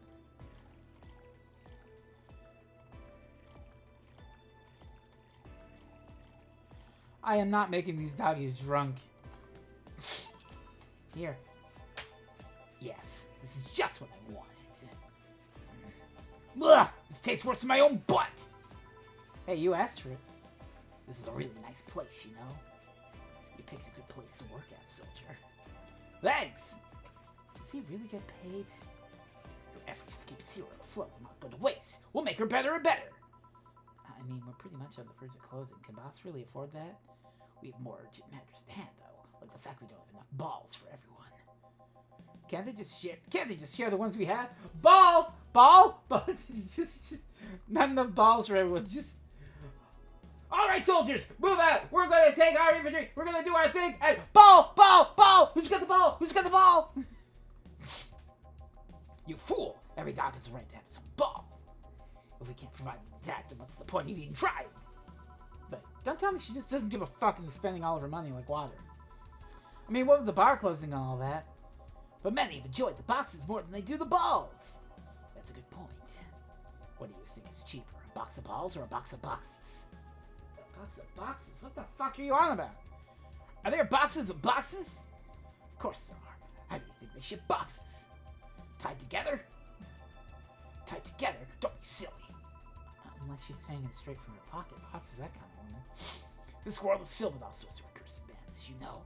I am not making these doggies drunk. Here. Yes, this is just what I wanted. Ugh, this tastes worse than my own butt! Hey, you asked for it. This is a really nice place, you know? You picked a good place to work at, soldier. Thanks! Does he really get paid? Your efforts to keep Sierra afloat will not go to waste. We'll make her better and better! I mean, we're pretty much on the verge of closing. Can Boss really afford that? We have more urgent matters at hand, though. Like the fact we don't have enough balls for everyone. Can't they just share the ones we have? Ball! just not enough balls for everyone. Just... Alright, soldiers! Move out! We're gonna take our infantry! We're gonna do our thing! And ball! Who's got the ball? You fool! Every dog has a right to have some ball. If we can't provide that, then what's the point of even trying? But don't tell me she just doesn't give a fuck and is spending all of her money like water. I mean, what with the bar closing and all that? But many have enjoyed the boxes more than they do the balls. That's a good point. What do you think is cheaper, a box of balls or a box of boxes? A box of boxes? What the fuck are you on about? Are there boxes of boxes? Of course there are. How do you think they ship boxes? Tied together? Tied together? Don't be silly. Unless she's paying him straight from her pocket. Boss is that kind of woman. This world is filled with all sorts of recursive bands, you know.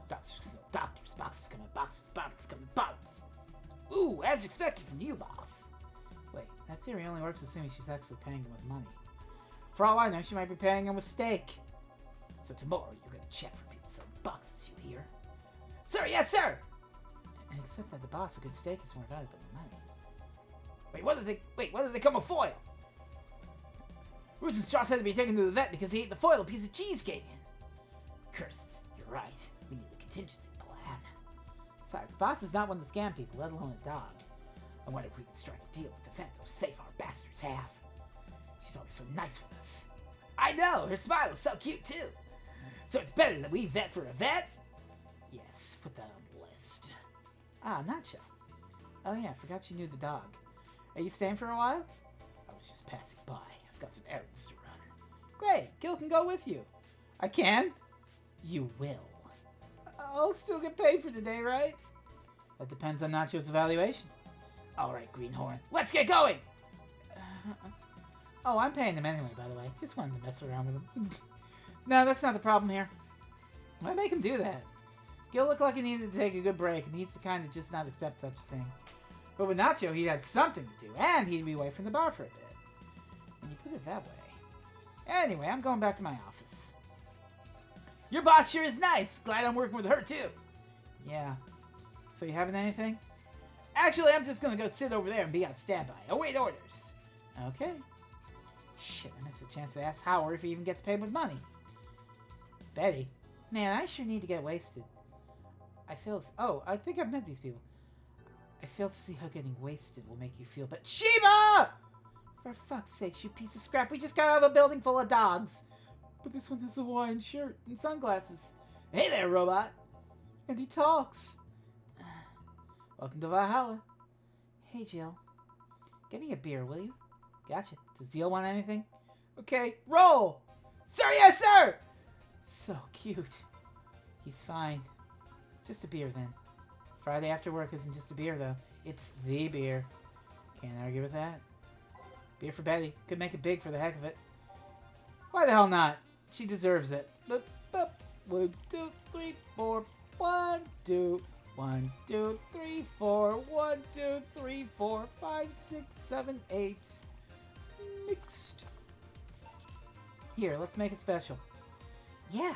Doctors kill doctors, boxes come in boxes, bottles come in bottles. Ooh, as expected from you, boss. Wait, that theory only works assuming she's actually paying him with money. For all I know, she might be paying him with steak. So tomorrow, you're gonna check for people selling boxes, you hear? Sir, yes, sir! Except that the boss of good steak is more valuable than money. What did they come with foil? Rosenstrauss had to be taken to the vet because he ate the foil a piece of cheese gave in. Curses, you're right. We need a contingency plan. Besides, boss is not one to scam people, let alone a dog. I wonder if we can strike a deal with the vet, those safe our bastards have. She's always so nice with us. I know, her smile is so cute too. So it's better that we vet for a vet? Yes, put that on the list. Ah, Nacho. Oh yeah, I forgot you knew the dog. Are you staying for a while? I was just passing by. I've got some errands to run. Great, Gil can go with you. I can? You will. I'll still get paid for today, right? That depends on Nacho's evaluation. Alright, Greenhorn, let's get going! Oh, I'm paying him anyway, by the way. Just wanted to mess around with him. No, that's not the problem here. Why make him do that? Gil looked like he needed to take a good break, and he needs to kind of just not accept such a thing. But with Nacho, he'd have something to do, and he'd be away from the bar for a bit. When you put it that way. Anyway, I'm going back to my office. Your boss sure is nice. Glad I'm working with her, too. Yeah. So you having anything? Actually, I'm just going to go sit over there and be on standby. Await orders. Okay. Shit, I missed a chance to ask Howard if he even gets paid with money. Betty. Man, I sure need to get wasted. I think I've met these people. I fail to see how getting wasted will make you feel, but Sheba! For fuck's sake, you piece of scrap. We just got out of a building full of dogs. But this one has a Hawaiian shirt and sunglasses. Hey there, robot. And he talks. Welcome to Valhalla. Hey, Jill. Get me a beer, will you? Gotcha. Does Jill want anything? Okay, roll! Sir, yes, sir! So cute. He's fine. Just a beer, then. Friday after work isn't just a beer, though. It's the beer. Can't argue with that. Beer for Betty. Could make it big for the heck of it. Why the hell not? She deserves it. Boop, boop. 1, 2, 3, 4. 1, 2, 1, 2, 3, 4. 1, 2, 3, 4, 5, 6, 7, 8. Mixed. Here, let's make it special. Yeah.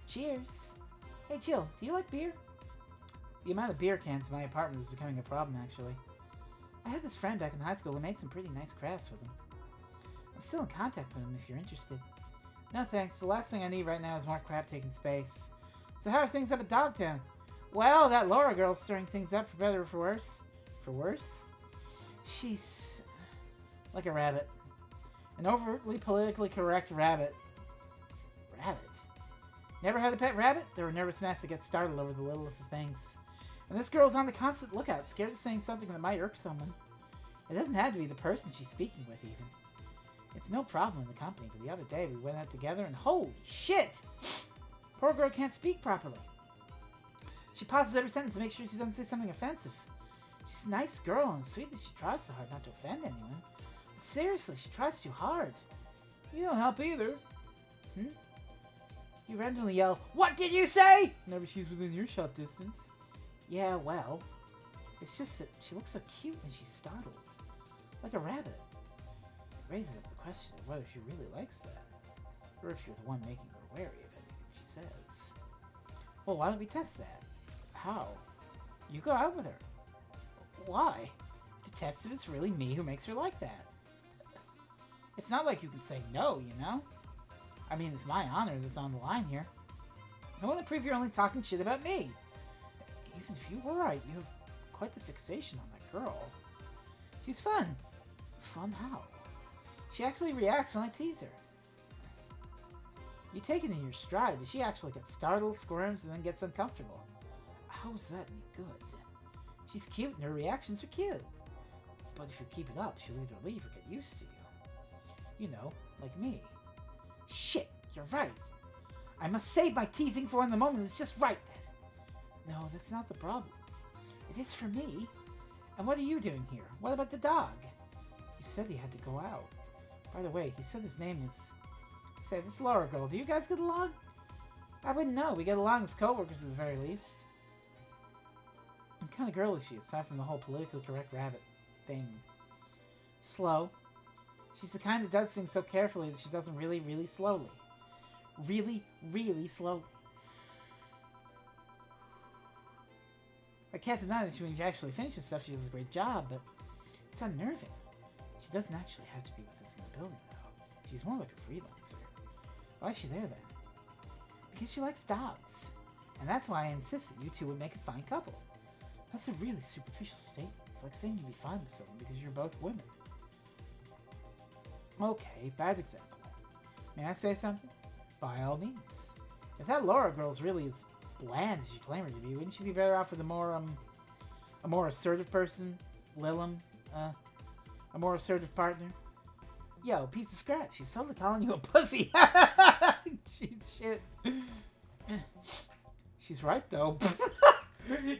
Cheers. Hey, Jill, do you like beer? The amount of beer cans in my apartment is becoming a problem, actually. I had this friend back in high school who made some pretty nice crafts with them. I'm still in contact with him if you're interested. No thanks, the last thing I need right now is more crap taking space. So how are things up at Dogtown? Well, that Laura girl's stirring things up for better or for worse. For worse? She's like a rabbit. An overtly politically correct rabbit. Rabbit? Never had a pet rabbit? There were nervous mess that get startled over the littlest of things. And this girl's on the constant lookout, scared of saying something that might irk someone. It doesn't have to be the person she's speaking with, even. It's no problem in the company, but the other day we went out together and holy shit! Poor girl can't speak properly. She pauses every sentence to make sure she doesn't say something offensive. She's a nice girl and sweet that she tries so hard not to offend anyone. But seriously, she tries too hard. You don't help either. You randomly yell, "What did you say?" whenever she's within earshot distance. Yeah, well, it's just that she looks so cute when she's startled. Like a rabbit. It raises up the question of whether she really likes that. Or if you're the one making her wary of anything she says. Well, why don't we test that? How? You go out with her. Why? To test if it's really me who makes her like that. It's not like you can say no, you know? I mean, it's my honor that's on the line here. I want to prove you're only talking shit about me. Even if you were right, you have quite the fixation on that girl. She's fun. Fun how? She actually reacts when I tease her. You take it in your stride, but she actually gets startled, squirms, and then gets uncomfortable. How is that any good? She's cute and her reactions are cute. But if you keep it up, she'll either leave or get used to you. You know, like me. Shit, you're right. I must save my teasing for when the moment is just right then. No, that's not the problem. It is for me. And what are you doing here? What about the dog? He said he had to go out. By the way, he said his name was... Say, this Laura girl, do you guys get along? I wouldn't know. We get along as co-workers at the very least. What kind of girl is she, aside from the whole politically correct rabbit thing? Slow. She's the kind that does things so carefully that she does them really, really slowly. Really, really slowly. I can't deny that when she actually finishes stuff, she does a great job, but it's unnerving. She doesn't actually have to be with us in the building, though. She's more like a freelancer. Why is she there, then? Because she likes dogs. And that's why I insisted you two would make a fine couple. That's a really superficial statement. It's like saying you'd be fine with someone because you're both women. Okay, bad example. May I say something? By all means. If that Laura girl's really as bland as you claim her to be, wouldn't you be better off with a more assertive person? Lilum? A more assertive partner? Yo, piece of scrap. She's totally calling you a pussy. Shit. She's right, though.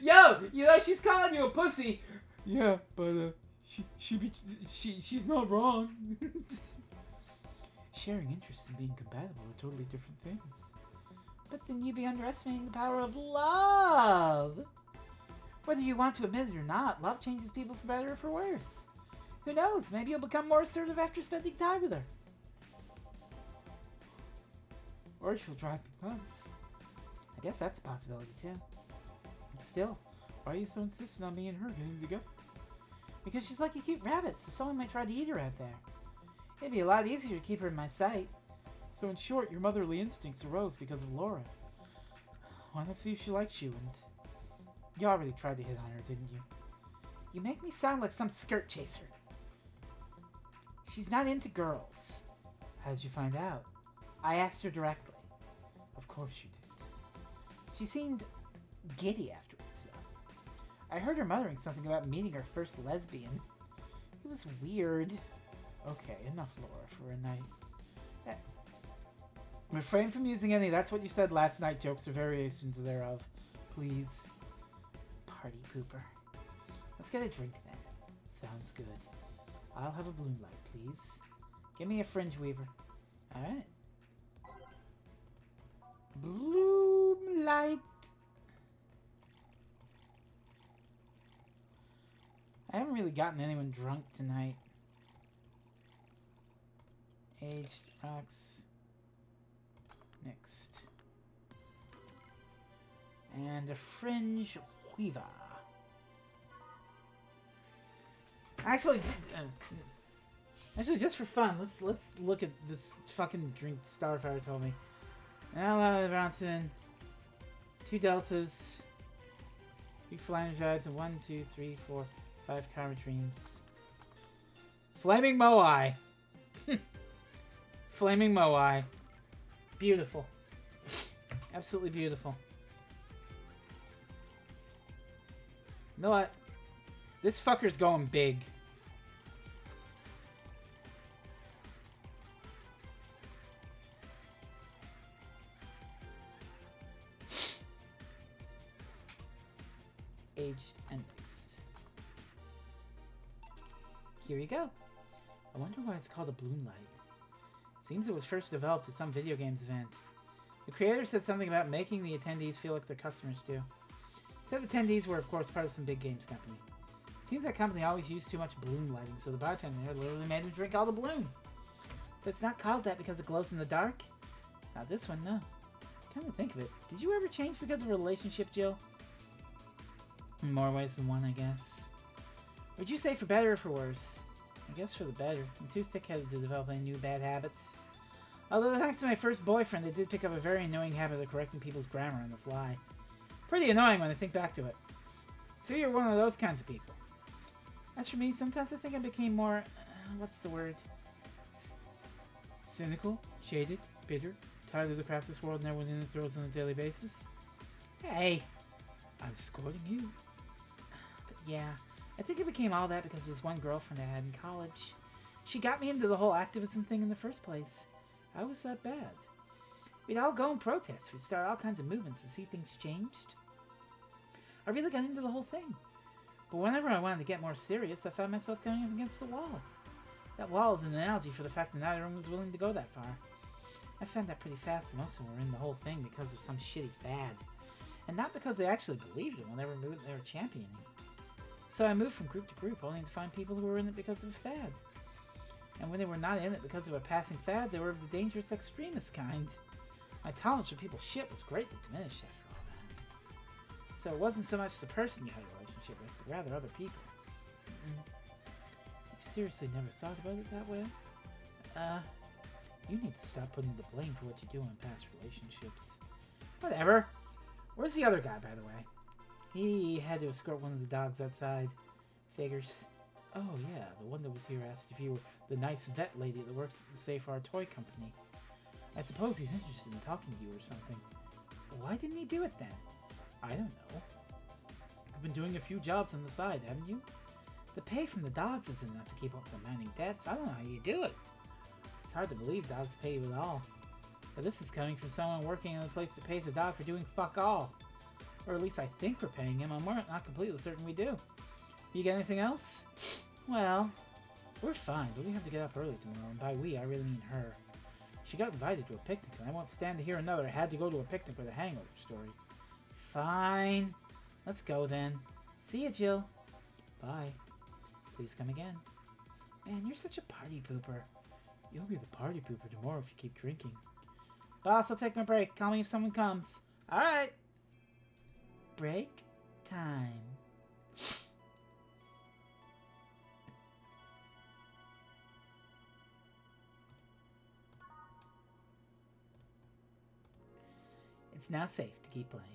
Yo, you know she's calling you a pussy. Yeah, but she's not wrong. Sharing interests and being compatible are totally different things. But then you'd be underestimating the power of love. Whether you want to admit it or not, love changes people for better or for worse. Who knows? Maybe you'll become more assertive after spending time with her. Or she'll drive me nuts. I guess that's a possibility too. Still, why are you so insistent on me and her getting together? Because she's like a cute rabbit, so someone might try to eat her out there. It'd be a lot easier to keep her in my sight. So in short, your motherly instincts arose because of Laura. Why not see if she likes you, and you already tried to hit on her, didn't you? You make me sound like some skirt chaser. She's not into girls. How did you find out? I asked her directly. Of course you did. She seemed giddy afterwards, though. I heard her muttering something about meeting her first lesbian. It was weird. Okay, enough Laura for a night. Refrain from using any "that's what you said last night" jokes or variations thereof. Please. Party pooper. Let's get a drink then. Sounds good. I'll have a bloom light, please. Give me a fringe weaver. Alright. Bloom light. I haven't really gotten anyone drunk tonight. Aged rocks. Next. And a fringe weaver. Actually, just for fun, let's look at this fucking drink Starfire told me. Now, Bronson, 2 deltas, 3 flanergides, and 1, 2, 3, 4, 5 carmatrines. Flaming Moai. Flaming Moai. Beautiful. Absolutely beautiful. You know what? This fucker's going big. Aged and mixed. Here you go. I wonder why it's called a bloom light. Seems it was first developed at some video games event. The creator said something about making the attendees feel like their customers do. Said the attendees were, of course, part of some big games company. Seems that company always used too much bloom lighting, so the bartender there literally made him drink all the bloom. So it's not called that because it glows in the dark? Not this one, no. Come to think of it, did you ever change because of a relationship, Jill? In more ways than one, I guess. Would you say for better or for worse? I guess for the better. I'm too thick-headed to develop any new bad habits. Although thanks to my first boyfriend, I did pick up a very annoying habit of correcting people's grammar on the fly. Pretty annoying when I think back to it. So you're one of those kinds of people. As for me, sometimes I think I became more... what's the word? Cynical, jaded, bitter, tired of the crap this world and everyone in it throws on a daily basis. Hey! I'm just quoting you. But yeah, I think I became all that because of this one girlfriend I had in college. She got me into the whole activism thing in the first place. How was that bad? We'd all go and protest. We'd start all kinds of movements to see things changed. I really got into the whole thing. But whenever I wanted to get more serious, I found myself going up against the wall. That wall is an analogy for the fact that not everyone was willing to go that far. I found that pretty fast that most of them were in the whole thing because of some shitty fad. And not because they actually believed in whatever movement they were championing. So I moved from group to group, only to find people who were in it because of a fad. And when they were not in it because of a passing fad, they were of the dangerous extremist kind. My tolerance for people's shit was greatly diminished after all that. So it wasn't so much the person you had a relationship with, but rather other people. You seriously never thought about it that way? You need to stop putting the blame for what you do in past relationships. Whatever. Where's the other guy, by the way? He had to escort one of the dogs outside. Figures. Oh, yeah, the one that was here asked if you were the nice vet lady that works at the Safar Toy Company. I suppose he's interested in talking to you or something. Why didn't he do it then? I don't know. You've been doing a few jobs on the side, haven't you? The pay from the dogs isn't enough to keep up with the mounting debts. I don't know how you do it. It's hard to believe dogs pay you at all. But this is coming from someone working in a place that pays a dog for doing fuck all. Or at least I think we're paying him. I'm not completely certain we do. You get anything else? Well, we're fine, but we have to get up early tomorrow, and by we, I really mean her. She got invited to a picnic, and I won't stand to hear another had to go to a picnic with a hangover story. Fine. Let's go then. See ya, Jill. Bye. Please come again. Man, you're such a party pooper. You'll be the party pooper tomorrow if you keep drinking. Boss, I'll take my break. Call me if someone comes. Alright. Break time. It's now safe to keep playing.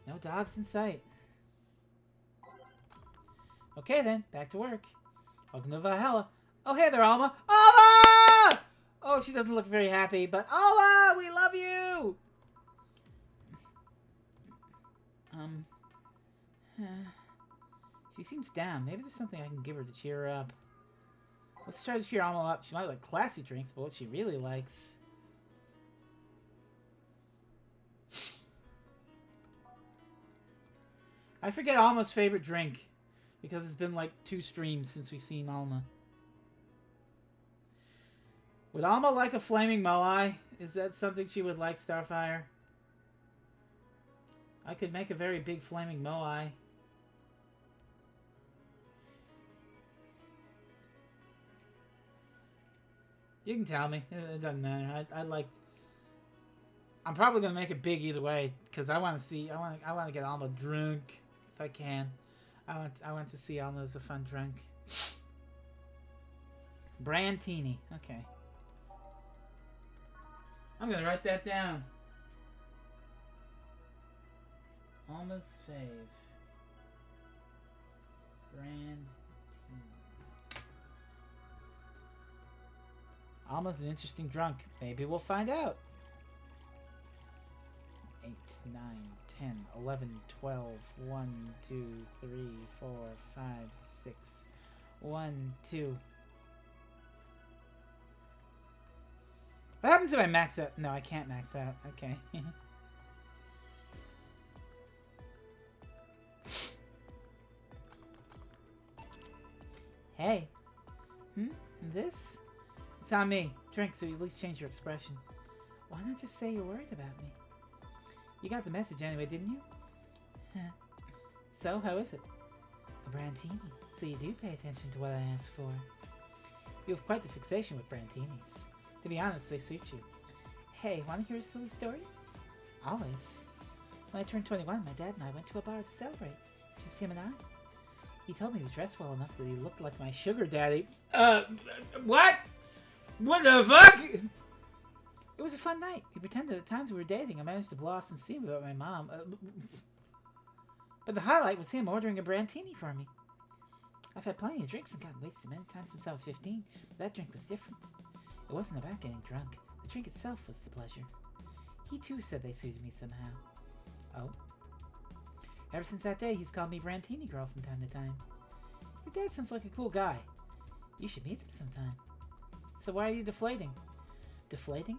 No dogs in sight. Okay then, back to work. Welcome to Valhalla. Oh, hey there, Alma. Alma! Oh, she doesn't look very happy, but Alma, we love you! She seems down. Maybe there's something I can give her to cheer her up. Let's try to cheer Alma up. She might like classy drinks, but what she really likes... I forget Alma's favorite drink, because it's been like 2 streams since we've seen Alma. Would Alma like a flaming moai? Is that something she would like, Starfire? I could make a very big flaming moai. You can tell me. It doesn't matter. I like... I'm probably gonna make it big either way, because I want to see... I want to get Alma drunk. If I can. I want to see Alma as a fun drunk. Brandtini. Okay. I'm gonna write that down. Alma's fave. Brandtini. Alma's an interesting drunk. Maybe we'll find out. 8, 9, 10, 11, 12, 1, 2, 3, 4, 5, 6, 1, 2. What happens if I max out? No, I can't max out. Okay. Hey. This? It's on me. Drink so you at least change your expression. Why not just say you're worried about me? You got the message anyway, didn't you? So, how is it? A Brandtini. So you do pay attention to what I asked for. You have quite the fixation with Brandtinis. To be honest, they suit you. Hey, want to hear a silly story? Always. When I turned 21, my dad and I went to a bar to celebrate. Just him and I. He told me to dress well enough that he looked like my sugar daddy. What? What the fuck? It was a fun night. He pretended at times we were dating. I managed to blow off some steam about my mom. But the highlight was him ordering a Brandtini for me. I've had plenty of drinks and gotten wasted many times since I was 15, but that drink was different. It wasn't about getting drunk. The drink itself was the pleasure. He too said they suited me somehow. Oh? Ever since that day, he's called me Brandtini Girl from time to time. Your dad sounds like a cool guy. You should meet him sometime. So why are you deflating? Deflating?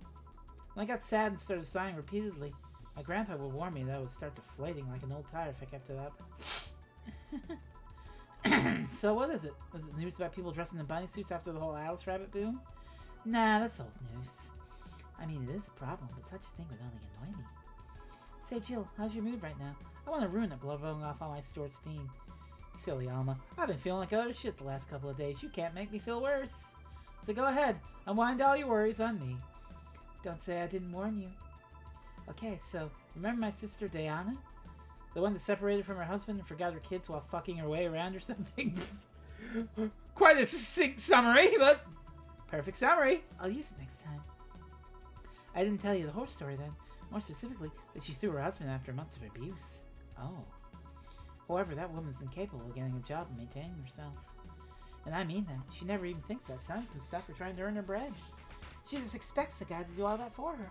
When I got sad and started sighing repeatedly, my grandpa would warn me that I would start deflating like an old tire if I kept it up. So what is it? Was it news about people dressing in bunny suits after the whole Alice Rabbit boom? Nah, that's old news. I mean, it is a problem, but such a thing would only annoy me. Say, Jill, how's your mood right now? I want to ruin it, blowing off all my stored steam. Silly Alma. I've been feeling like other shit the last couple of days. You can't make me feel worse. So go ahead. Unwind all your worries on me. Don't say I didn't warn you. Okay, so Remember my sister Diana? The one that separated from her husband and forgot her kids while fucking her way around or something? Quite a succinct summary, but perfect summary. I'll use it next time. I didn't tell you the whole story then. More specifically, that she threw her husband after months of abuse. Oh. However, that woman's incapable of getting a job and maintaining herself. And I mean that. She never even thinks about selling some stuff or trying to earn her bread. She just expects the guy to do all that for her.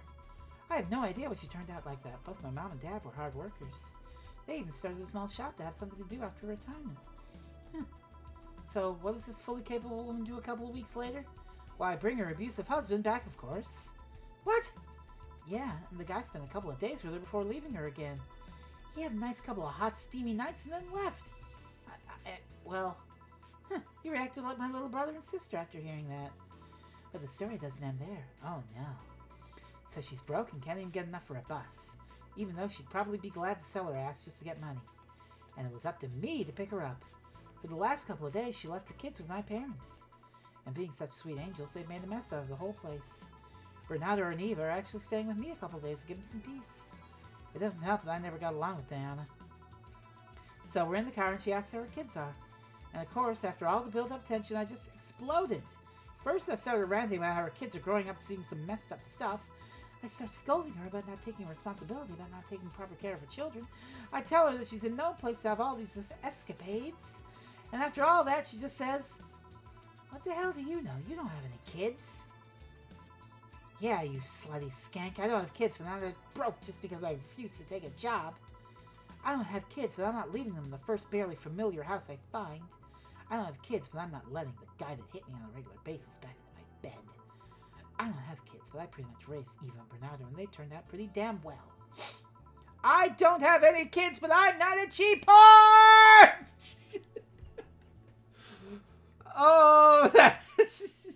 I have no idea why she turned out like that. Both my mom and dad were hard workers. They even started a small shop to have something to do after retirement. So, what does this fully capable woman do a couple of weeks later? Why, bring her abusive husband back, of course. What? Yeah, and the guy spent a couple of days with her before leaving her again. He had a nice couple of hot, steamy nights and then left. He reacted like my little brother and sister after hearing that. But the story doesn't end there. Oh, no. So she's broke and can't even get enough for a bus, even though she'd probably be glad to sell her ass just to get money. And it was up to me to pick her up. For the last couple of days, she left her kids with my parents. And being such sweet angels, they've made a mess out of the whole place. Bernardo and Eva are actually staying with me a couple of days to give them some peace. It doesn't help that I never got along with Diana. So we're in the car and she asks how her kids are. And of course, after all the built-up tension, I just exploded. First, I started ranting about how her kids are growing up seeing some messed up stuff. I start scolding her about not taking responsibility, about not taking proper care of her children. I tell her that she's in no place to have all these escapades. And after all that, she just says, "What the hell do you know? You don't have any kids." Yeah, you slutty skank. I don't have kids, but I'm not broke just because I refuse to take a job. I don't have kids, but I'm not leaving them in the first barely familiar house I find. I don't have kids, but I'm not letting the guy that hit me on a regular basis back into my bed. I don't have kids, but I pretty much raised Eva and Bernardo, and they turned out pretty damn well. I don't have any kids, but I'm not a cheap whore! Oh, that's...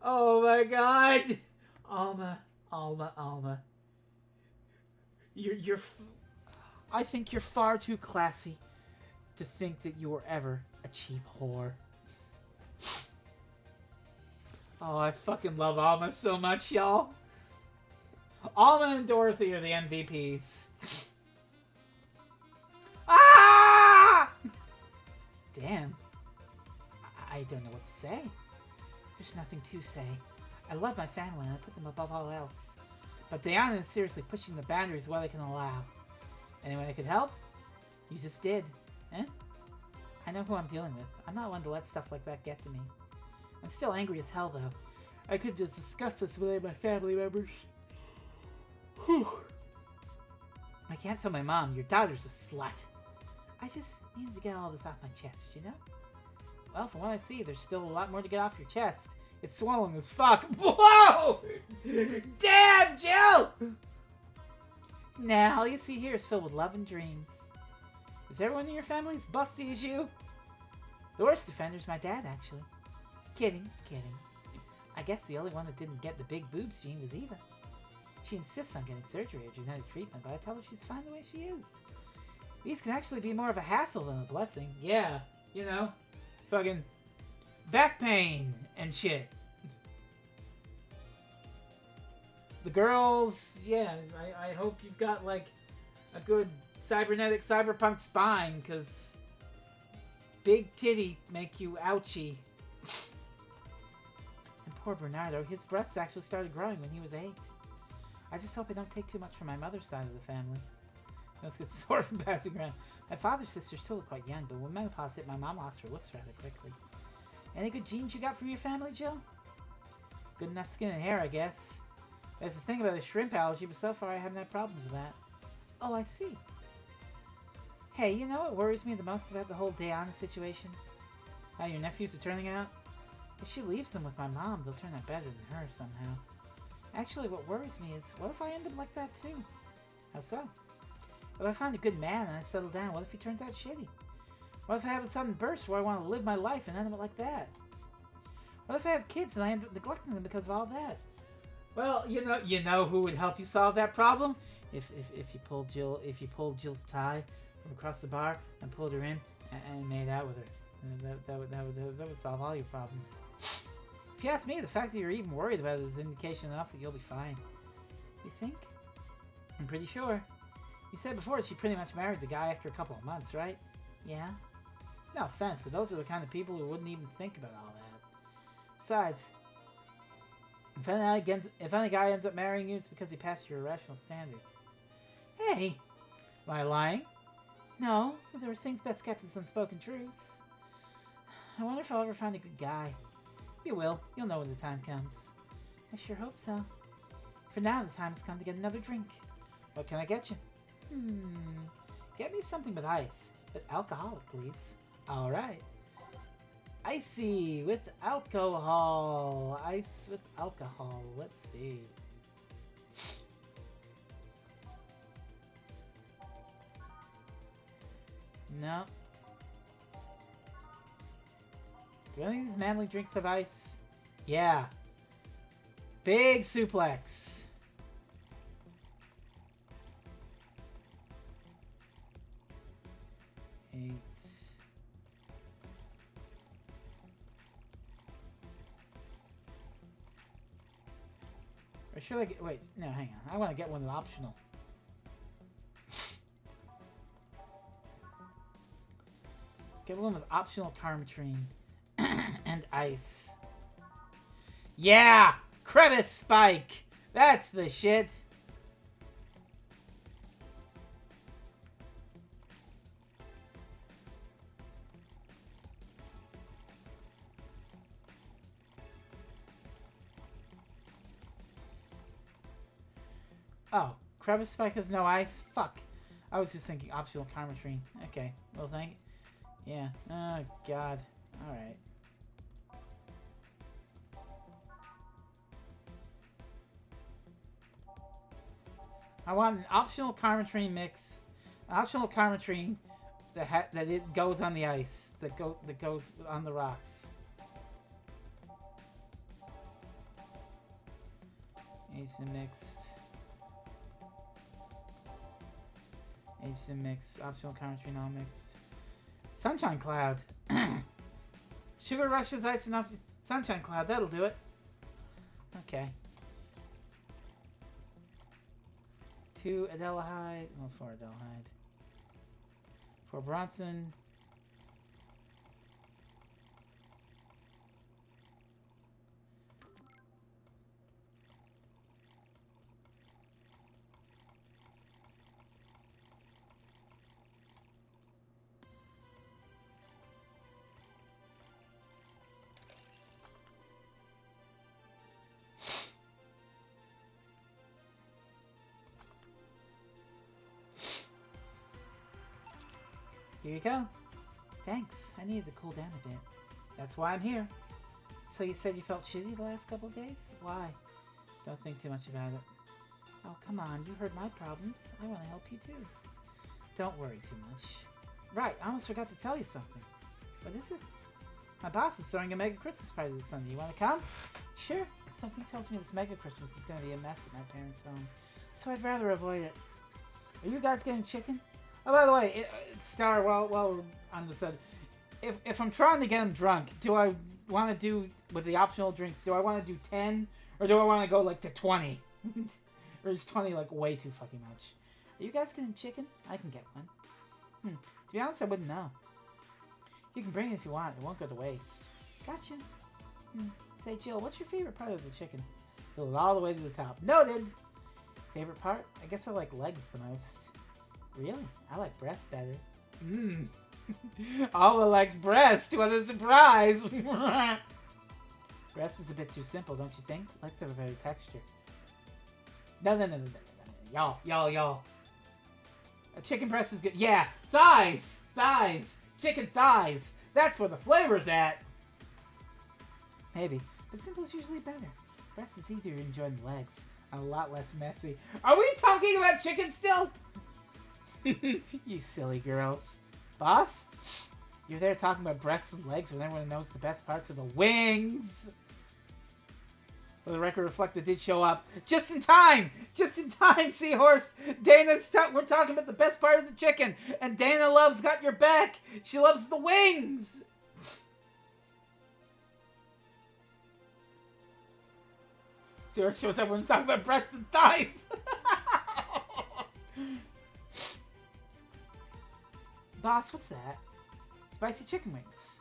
Oh my god! Alma. You're I think you're far too classy to think that you were ever a cheap whore. Oh, I fucking love Alma so much, y'all. Alma and Dorothy are the MVPs. Ah! Damn. I don't know what to say. There's nothing to say. I love my family and I put them above all else. But Diana is seriously pushing the boundaries of what I can allow. Anyone I could help? You just did. Eh? I know who I'm dealing with. I'm not one to let stuff like that get to me. I'm still angry as hell, though. I could just discuss this with any of my family members. Whew. I can't tell my mom, your daughter's a slut. I just needed to get all this off my chest, you know? Well, from what I see, there's still a lot more to get off your chest. It's swollen as fuck. Whoa! Damn, Jill! Now, all you see here is filled with love and dreams. Is everyone in your family as busty as you? The worst offender's my dad, actually. Kidding. I guess the only one that didn't get the big boobs gene was Eva. She insists on getting surgery or genetic treatment, but I tell her she's fine the way she is. These can actually be more of a hassle than a blessing. Yeah, you know, fucking back pain and shit. The girls, yeah, I hope you've got, like, a good cybernetic cyberpunk spine, because big titty make you ouchy. And poor Bernardo, his breasts actually started growing when he was 8. I just hope I don't take too much from my mother's side of the family. Let's get sore from passing around. My father's sister still looked quite young, but when menopause hit, my mom lost her looks rather quickly. Any good genes you got from your family, Jill? Good enough skin and hair, I guess. There's this thing about a shrimp allergy, but so far I haven't had problems with that. Oh, I see. Hey, you know what worries me the most about the whole Diana situation? How your nephews are turning out? If she leaves them with my mom, they'll turn out better than her somehow. Actually, what worries me is, what if I end up like that too? How so? If I find a good man and I settle down, what if he turns out shitty? What if I have a sudden burst where I want to live my life and end up like that? What if I have kids and I end up neglecting them because of all that? Well, you know who would help you solve that problem? If you pulled Jill's tie from across the bar and pulled her in and made out with her. That would solve all your problems. If you ask me, the fact that you're even worried about it is indication enough that you'll be fine. You think? I'm pretty sure. You said before she pretty much married the guy after a couple of months, right? Yeah? No offense, but those are the kind of people who wouldn't even think about all that. Besides, if any guy ends up marrying you, it's because he passed your irrational standards. Hey! Am I lying? No, but there are things best kept as unspoken truths. I wonder if I'll ever find a good guy. You will. You'll know when the time comes. I sure hope so. For now, the time has come to get another drink. What can I get you? Get me something with ice. But alcoholic, please. Alright. Icy with alcohol. Ice with alcohol. Let's see. No. Do any of these manly drinks have ice? Yeah. Big suplex. Eight. Or should I get... Wait, no, hang on. I want to get one optional. Get one with optional Carmetrine. And ice. Yeah! Crevice Spike! That's the shit! Oh, Crevice Spike has no ice? Fuck. I was just thinking optional Carmetrine. Okay, well, thank you. Yeah. Oh, God. Alright. I want an optional Carmetrine mix. An optional Carmetrine that it goes on the ice. That goes on the rocks. Asian mixed. Asian mixed. Optional Carmetrine all mixed. Sunshine Cloud. Sugar Rush's ice and option. Sunshine Cloud. That'll do it. Okay. 2 Adelahide. Well, 4 Adelahide. 4 Bronson. Here you go. Thanks. I needed to cool down a bit. That's why I'm here. So you said you felt shitty the last couple of days? Why? Don't think too much about it. Oh, come on. You heard my problems. I want to help you too. Don't worry too much. Right. I almost forgot to tell you something. What is it? My boss is throwing a mega Christmas party this Sunday. You want to come? Sure. Something tells me this mega Christmas is going to be a mess at my parents' home. So I'd rather avoid it. Are you guys getting chicken? Oh, by the way, Star, while we're on the set, if I'm trying to get him drunk, do I want to do, with the optional drinks, do I want to do 10? Or do I want to go, like, to 20? Or is 20, like, way too fucking much? Are you guys getting chicken? I can get one. To be honest, I wouldn't know. You can bring it if you want. It won't go to waste. Gotcha. Say, Jill, what's your favorite part of the chicken? Fill it all the way to the top. Noted! Favorite part? I guess I like legs the most. Really? I like breast better. Alma likes breast. What a surprise! Breast is a bit too simple, don't you think? Legs have a better texture. No. Y'all. A chicken breast is good. Yeah, thighs! Chicken thighs! That's where the flavor's at! Maybe, but simple is usually better. Breast is easier to enjoy than legs. A lot less messy. Are we talking about chicken still? You silly girls. Boss? You're there talking about breasts and legs when everyone knows the best parts are the wings. For the record reflected did show up. Just in time, Seahorse. We're talking about the best part of the chicken. And Dana loves got your back. She loves the wings. Seahorse shows up when we're talking about breasts and thighs. Boss, what's that? Spicy chicken wings.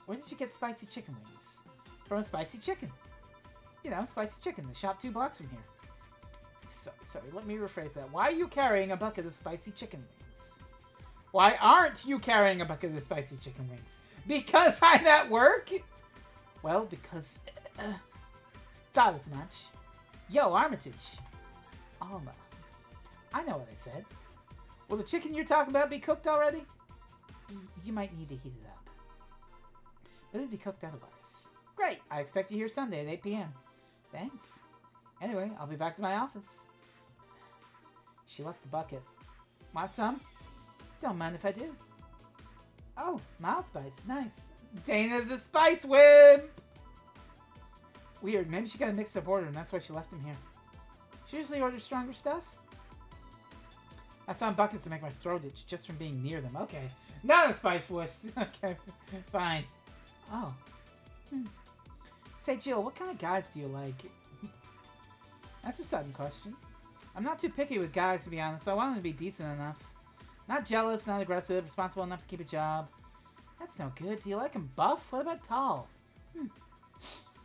Where did you get spicy chicken wings? From a spicy chicken. You know, spicy chicken. The shop 2 blocks from here. Sorry, let me rephrase that. Why are you carrying a bucket of spicy chicken wings? Why aren't you carrying a bucket of spicy chicken wings? Because I'm at work? Well, because... thought as much. Yo, Armitage. Alma. I know what I said. Will the chicken you're talking about be cooked already? You might need to heat it up. But it'll be cooked otherwise. Great! I expect you here Sunday at 8 p.m. Thanks. Anyway, I'll be back to my office. She left the bucket. Want some? Don't mind if I do. Oh, mild spice. Nice. Dana's a spice wimp! Weird. Maybe she got a mixed-up order and that's why she left him here. She usually orders stronger stuff? I found buckets to make my throat itch just from being near them. Okay. Not a spice wuss. Okay, fine. Oh. Say, Jill, what kind of guys do you like? That's a sudden question. I'm not too picky with guys, to be honest. I want them to be decent enough. Not jealous, not aggressive, responsible enough to keep a job. That's no good. Do you like them buff? What about tall?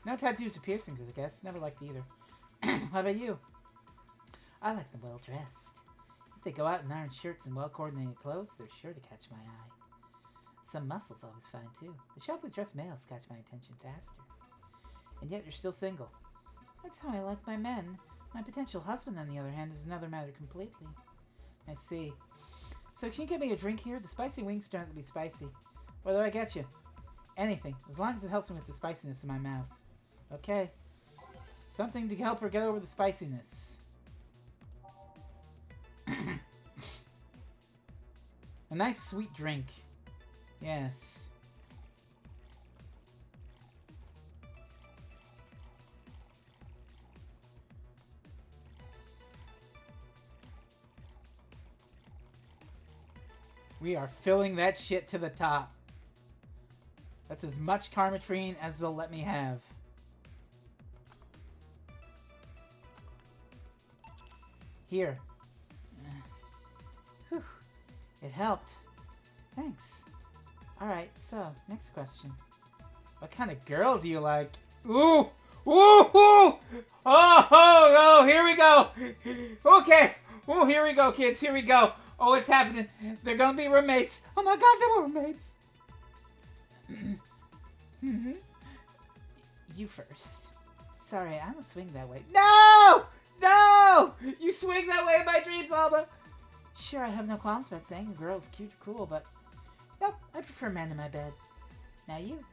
No tattoos or piercings, I guess. Never liked either. How about you? I like them well-dressed. If they go out in iron shirts and well-coordinated clothes, they're sure to catch my eye. Some muscles always fine, too. The sharply dressed males catch my attention faster. And yet you're still single. That's how I like my men. My potential husband, on the other hand, is another matter completely. I see. So can you get me a drink here? The spicy wings don't have to be spicy. What do I get you? Anything, as long as it helps me with the spiciness in my mouth. Okay. Something to help her get over the spiciness. A nice sweet drink. Yes. We are filling that shit to the top. That's as much Karmatrine as they'll let me have. Here. Whew. It helped. Thanks. Alright, so, next question. What kind of girl do you like? Ooh! Ooh! Ooh! Oh, here we go! Okay! Oh, here we go, kids, here we go! Oh, it's happening! They're gonna be roommates! Oh my god, they're roommates! You first. Sorry, I don't swing that way. No! No! You swing that way in my dreams, Alma! Sure, I have no qualms about saying a girl is cute or cool, but... Nope, I prefer men in my bed. Now you.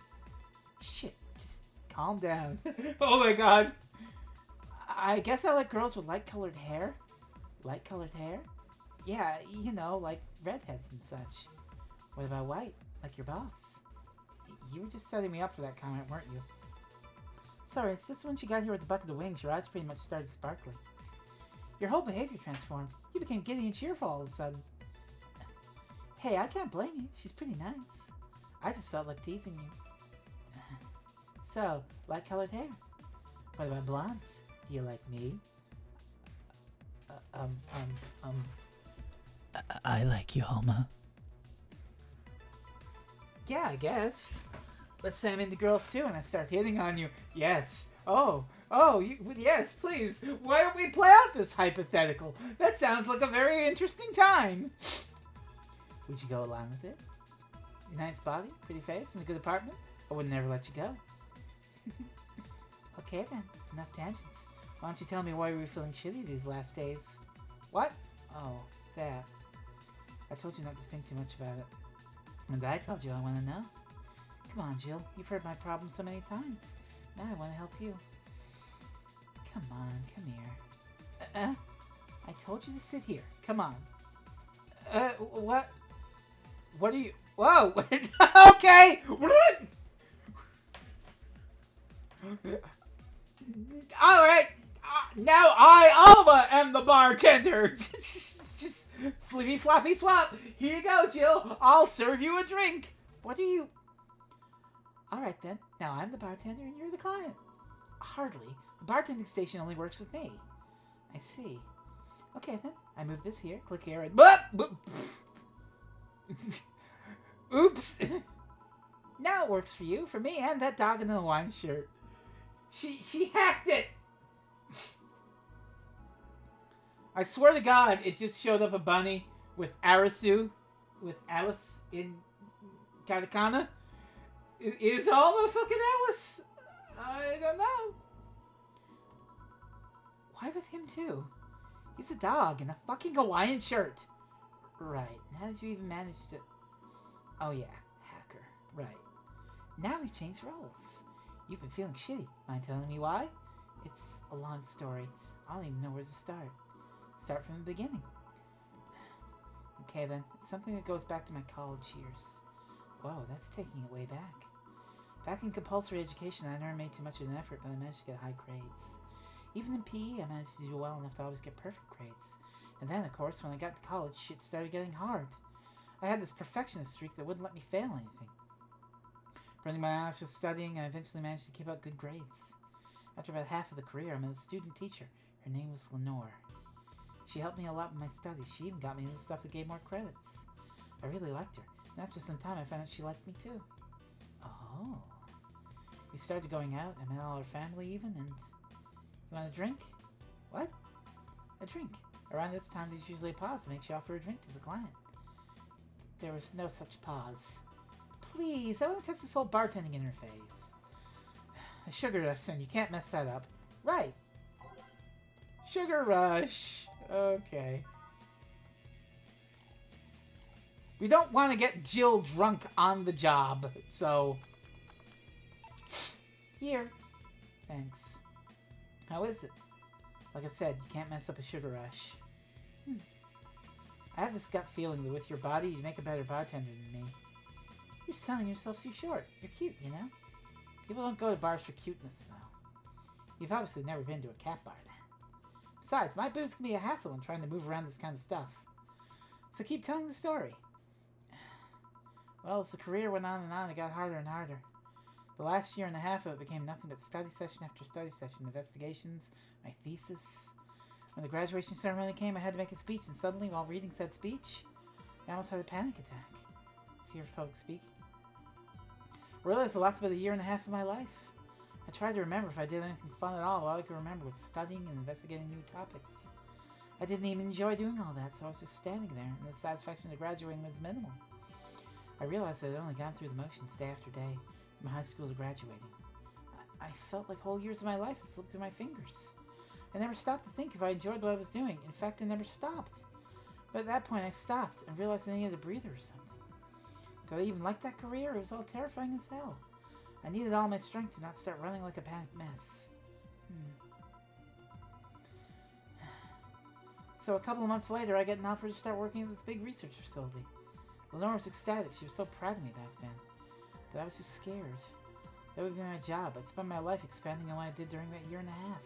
Shit, just calm down. Oh my god. I guess I like girls with light-colored hair. Light-colored hair? Yeah, you know, like redheads and such. What about white? Like your boss? You were just setting me up for that comment, weren't you? Sorry, it's just when you got here with the bucket of wings, your eyes pretty much started sparkling. Your whole behavior transformed. You became giddy and cheerful all of a sudden. Hey, I can't blame you. She's pretty nice. I just felt like teasing you. So, light-colored hair. What about blondes? Do you like me? I like you, Alma. Yeah, I guess. Let's say I'm into girls too and I start hitting on you. Yes. Oh, yes, please. Why don't we play out this hypothetical? That sounds like a very interesting time. Would you go along with it? Nice body, pretty face, and a good apartment? I would never let you go. Okay then, enough tangents. Why don't you tell me why you were feeling shitty these last days? What? Oh, that. I told you not to think too much about it. And I told you I want to know. Come on, Jill. You've heard my problems so many times. Now I want to help you. Come on, come here. I told you to sit here. Come on. What? What are you... Whoa! Okay! Alright! Now I, Alma, am the bartender! Just flippy floppy swap. Here you go, Jill. I'll serve you a drink. What are you... Alright then. Now I'm the bartender and you're the client. Hardly. The bartending station only works with me. I see. Okay then. I move this here. Click here and... Oops! Now it works for you, for me, and that dog in the Hawaiian shirt. She hacked it! I swear to God, it just showed up a bunny with Arisu, with Alice in katakana. It is all motherfucking Alice. I don't know. Why with him too? He's a dog in a fucking Hawaiian shirt. Right. How did you even manage to... Oh yeah, hacker. Right. Now we've changed roles. You've been feeling shitty. Mind telling me why? It's a long story. I don't even know where to start. Start from the beginning. Okay then. It's something that goes back to my college years. Whoa, that's taking it way back. Back in compulsory education, I never made too much of an effort, but I managed to get high grades. Even in PE, I managed to do well enough to always get perfect grades. And then, of course, when I got to college, shit started getting hard. I had this perfectionist streak that wouldn't let me fail anything. Running my eyes just studying, I eventually managed to keep up good grades. After about half of the career, I met a student teacher. Her name was Lenore. She helped me a lot with my studies. She even got me into stuff that gave more credits. I really liked her. And after some time, I found out she liked me too. Oh. We started going out. I met all her family even, and... You want a drink? What? A drink. Around this time, there's usually a pause to make you offer a drink to the client. There was no such pause. Please, I want to test this whole bartending interface. A sugar rush, son. You can't mess that up. Right. Sugar rush. Okay. We don't want to get Jill drunk on the job, so... Here. Thanks. How is it? Like I said, you can't mess up a sugar rush. I have this gut feeling that with your body, you make a better bartender than me. You're selling yourself too short. You're cute, you know? People don't go to bars for cuteness, though. You've obviously never been to a cat bar, then. Besides, my boobs can be a hassle when trying to move around this kind of stuff. So keep telling the story. Well, as the career went on and on, it got harder and harder. The last year and a half of it became nothing but study session after study session, investigations, my thesis. When the graduation ceremony came, I had to make a speech, and suddenly, while reading said speech, I almost had a panic attack. Fear of public speaking. I realized it lasted about a year and a half of my life. I tried to remember if I did anything fun at all. All I could remember was studying and investigating new topics. I didn't even enjoy doing all that, so I was just standing there, and the satisfaction of graduating was minimal. I realized I had only gone through the motions day after day, from high school to graduating. I felt like whole years of my life had slipped through my fingers. I never stopped to think if I enjoyed what I was doing. In fact, I never stopped. But at that point, I stopped and realized I needed a breather or something. Did I even like that career? It was all terrifying as hell. I needed all my strength to not start running like a panicked mess. So a couple of months later, I get an offer to start working at this big research facility. Lenore was ecstatic. She was so proud of me back then. But I was just scared. That would be my job. I'd spend my life expanding on what I did during that year and a half.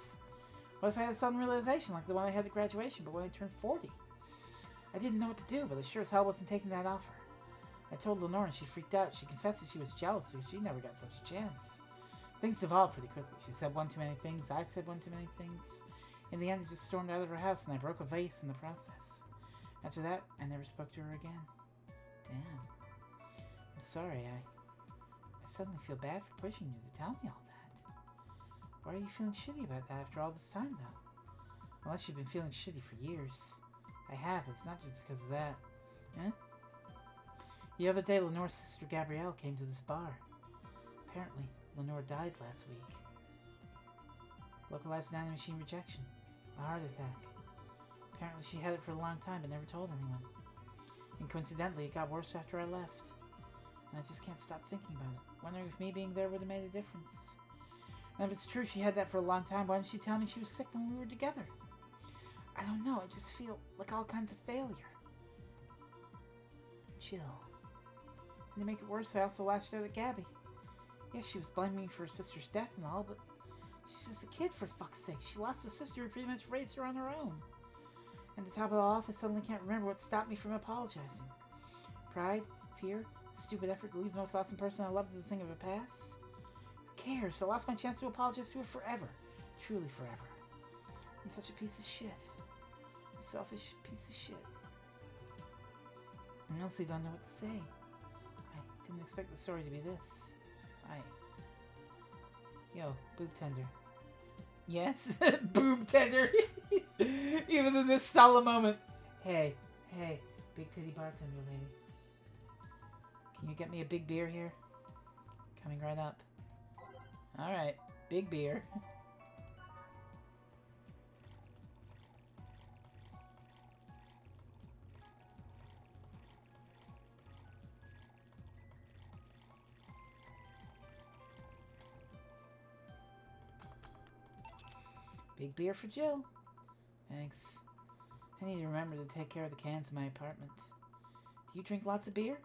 What if I had a sudden realization like the one I had at graduation, but when I turned 40? I didn't know what to do, but I sure as hell wasn't taking that offer. I told Lenore and she freaked out. She confessed that she was jealous because she never got such a chance. Things devolved pretty quickly. She said one too many things. I said one too many things. In the end, I just stormed out of her house and I broke a vase in the process. After that, I never spoke to her again. Damn. I'm sorry, I suddenly feel bad for pushing you to tell me all that. Why are you feeling shitty about that after all this time, though? Unless you've been feeling shitty for years. I have, it's not just because of that. Eh? The other day, Lenore's sister Gabrielle came to this bar. Apparently, Lenore died last week. Localized nanomachine rejection. A heart attack. Apparently she had it for a long time but never told anyone. And coincidentally, it got worse after I left. And I just can't stop thinking about it, wondering if me being there would have made a difference. And if it's true she had that for a long time, why didn't she tell me she was sick when we were together? I don't know, I just feel like all kinds of failure. Chill. And to make it worse, I also lashed out at Gabby. Yes, she was blaming me for her sister's death and all, but she's just a kid, for fuck's sake. She lost a sister who pretty much raised her on her own. And to top it all off, I suddenly can't remember what stopped me from apologizing. Pride, fear, stupid effort to leave the most awesome person I loved as a thing of the past. Who cares? I lost my chance to apologize to her forever. Truly forever. I'm such a piece of shit. A selfish piece of shit. I honestly don't know what to say. I Didn't expect the story to be this. Yo, boob tender. Yes? Boob tender! Even in this solemn moment. Hey, big titty bartender lady. Can you get me a big beer here? Coming right up. Alright, big beer. Big beer for Jill. Thanks. I need to remember to take care of the cans in my apartment. Do you drink lots of beer?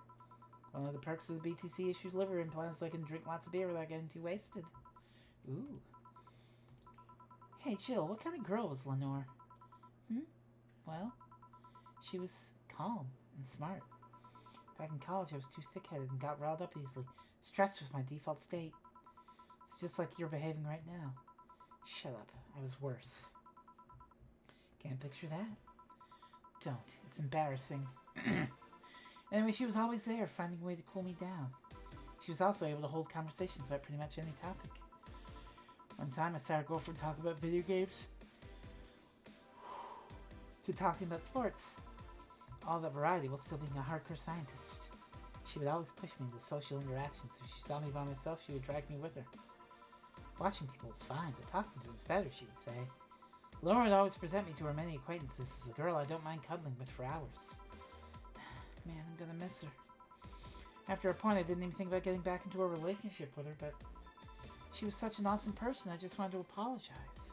One of the perks of the BTC issues liver implants so I can drink lots of beer without getting too wasted. Ooh. Hey, Jill, what kind of girl was Lenore? Well, she was calm and smart. Back in college, I was too thick-headed and got riled up easily. Stress was my default state. It's just like you're behaving right now. Shut up. I was worse. Can't picture that. Don't. It's embarrassing. Anyway, she was always there, finding a way to cool me down. She was also able to hold conversations about pretty much any topic. One time, I saw her go from talking about video games to talking about sports. All that variety while still being a hardcore scientist. She would always push me into social interactions. If she saw me by myself, she would drag me with her. Watching people is fine, but talking to them is better, she would say. Lauren would always present me to her many acquaintances as a girl I don't mind cuddling with for hours. Man, I'm gonna miss her. After a point, I didn't even think about getting back into a relationship with her, but she was such an awesome person, I just wanted to apologize.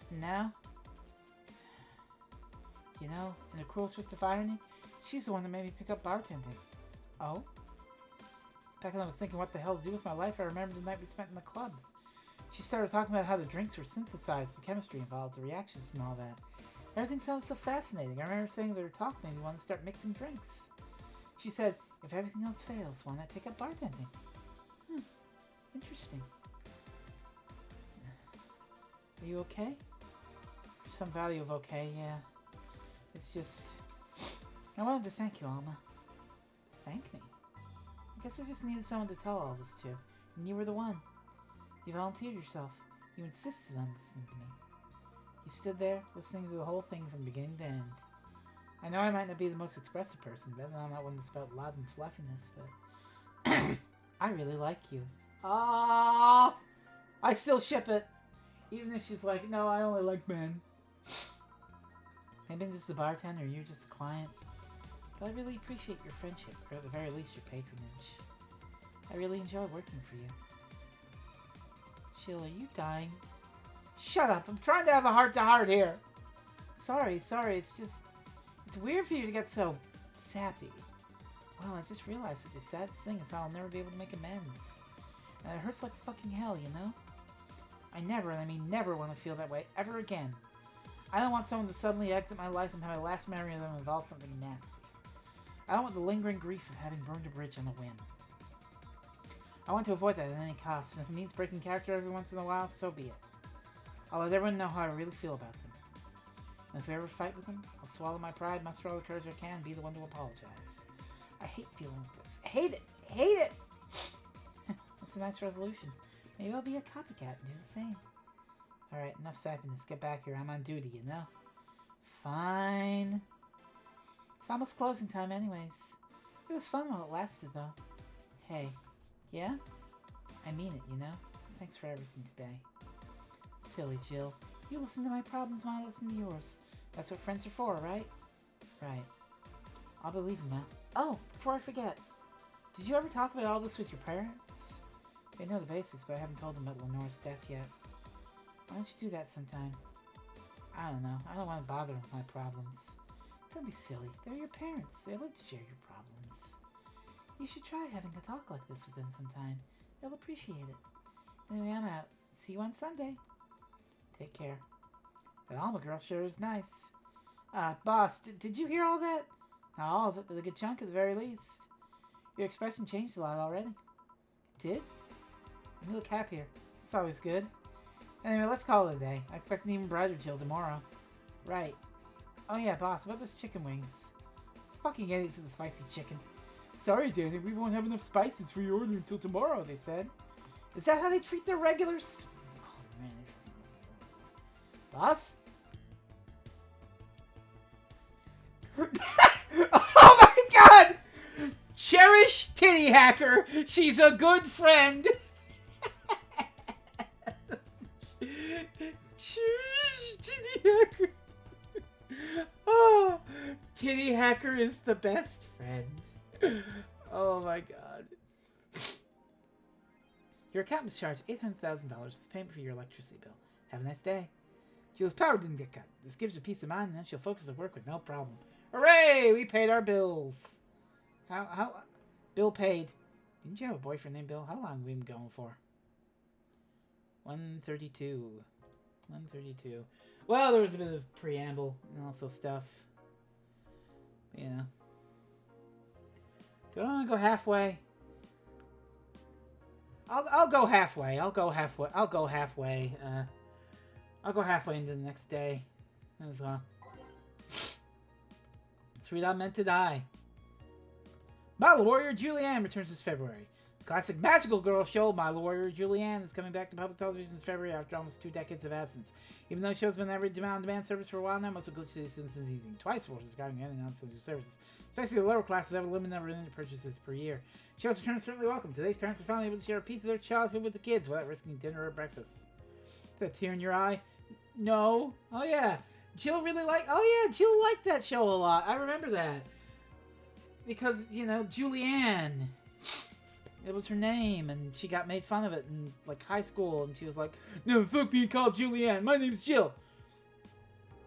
And now, you know, in a cruel twist of irony, she's the one that made me pick up bartending. Oh? Back when I was thinking what the hell to do with my life, I remembered the night we spent in the club. She started talking about how the drinks were synthesized, the chemistry involved, the reactions and all that. Everything sounded so fascinating. I remember saying that her talk made me want to start mixing drinks. She said, if everything else fails, why not take up bartending? Interesting. Are you okay? There's some value of okay, yeah. It's just... I wanted to thank you, Alma. Thank me? I guess I just needed someone to tell all this to. And you were the one. You volunteered yourself. You insisted on listening to me. You stood there, listening to the whole thing from beginning to end. I know I might not be the most expressive person, but I'm not one that's about loud and fluffiness, but... I really like you. Ah, I still ship it. Even if she's like, no, I only like men. Maybe I'm just a bartender, you're just a client. But I really appreciate your friendship, or at the very least your patronage. I really enjoy working for you. Jill, are you dying? Shut up, I'm trying to have a heart-to-heart here. Sorry, it's just... It's weird for you to get so sappy. Well, I just realized that the saddest thing is how I'll never be able to make amends. And it hurts like fucking hell, you know? I never, and I mean never, want to feel that way ever again. I don't want someone to suddenly exit my life and have my last memory of them involve something nasty. I don't want the lingering grief of having burned a bridge on a whim. I want to avoid that at any cost, and if it means breaking character every once in a while, so be it. I'll let everyone know how I really feel about them. And if I ever fight with them, I'll swallow my pride, muster all the courage I can, and be the one to apologize. I hate feeling like this. I hate it! I hate it! That's a nice resolution. Maybe I'll be a copycat and do the same. Alright, enough sappiness. Get back here. I'm on duty, you know? Fine. It's almost closing time anyways. It was fun while it lasted, though. Hey. Yeah? I mean it, you know? Thanks for everything today. Silly Jill. You listen to my problems while I listen to yours. That's what friends are for, right? Right. I'll believe you now. Oh, before I forget. Did you ever talk about all this with your parents? They know the basics, but I haven't told them about Lenore's death yet. Why don't you do that sometime? I don't know. I don't want to bother them with my problems. Don't be silly. They're your parents. They love to share your problems. You should try having a talk like this with them sometime. They'll appreciate it. Anyway, I'm out. See you on Sunday. Take care. That Alma girl sure is nice. Boss, did you hear all that? Not all of it, but a good chunk at the very least. Your expression changed a lot already. It did? You look happier. It's always good. Anyway, let's call it a day. I expect an even brighter Jill tomorrow. Right. Oh yeah, boss, about those chicken wings. Fucking idiots of the spicy chicken. Sorry, Danny, we won't have enough spices for your order until tomorrow, they said. Is that how they treat their regulars? Oh, man. Boss? Oh my god! Cherish Titty Hacker. She's a good friend. Cherish Titty Hacker. Oh, Titty Hacker is the best friend. Oh my god. Your account was charged $800,000 as payment for your electricity bill. Have a nice day. Jill's power didn't get cut. This gives her peace of mind, and then she'll focus on work with no problem. Hooray! We paid our bills. How? Bill paid. Didn't you have a boyfriend named Bill? How long have we been going for? 132. 132. Well, there was a bit of preamble and also stuff. You know. Do I want to go halfway? I'll go halfway. I'll go halfway. I'll go halfway. I'll go halfway into the next day as well. Let's read On Meant to Die. Model Warrior Julianne returns this February. The classic magical girl show Model Warrior Julianne is coming back to public television this February after almost 2 decades of absence. Even though the show's been every on-demand service for a while now, most of glitch citizens using twice for subscribing and announcing new services. Especially the lower classes have a limited number of internet purchases per year. Show's return is certainly welcome. Today's parents are finally able to share a piece of their childhood with the kids without risking dinner or breakfast. Is that a tear in your eye? No. Oh yeah. Jill really liked. Oh yeah, Jill liked that show a lot. I remember that because you know Julianne. It was her name, and she got made fun of it in like high school, and she was like, "No, fuck being called Julianne. My name's Jill."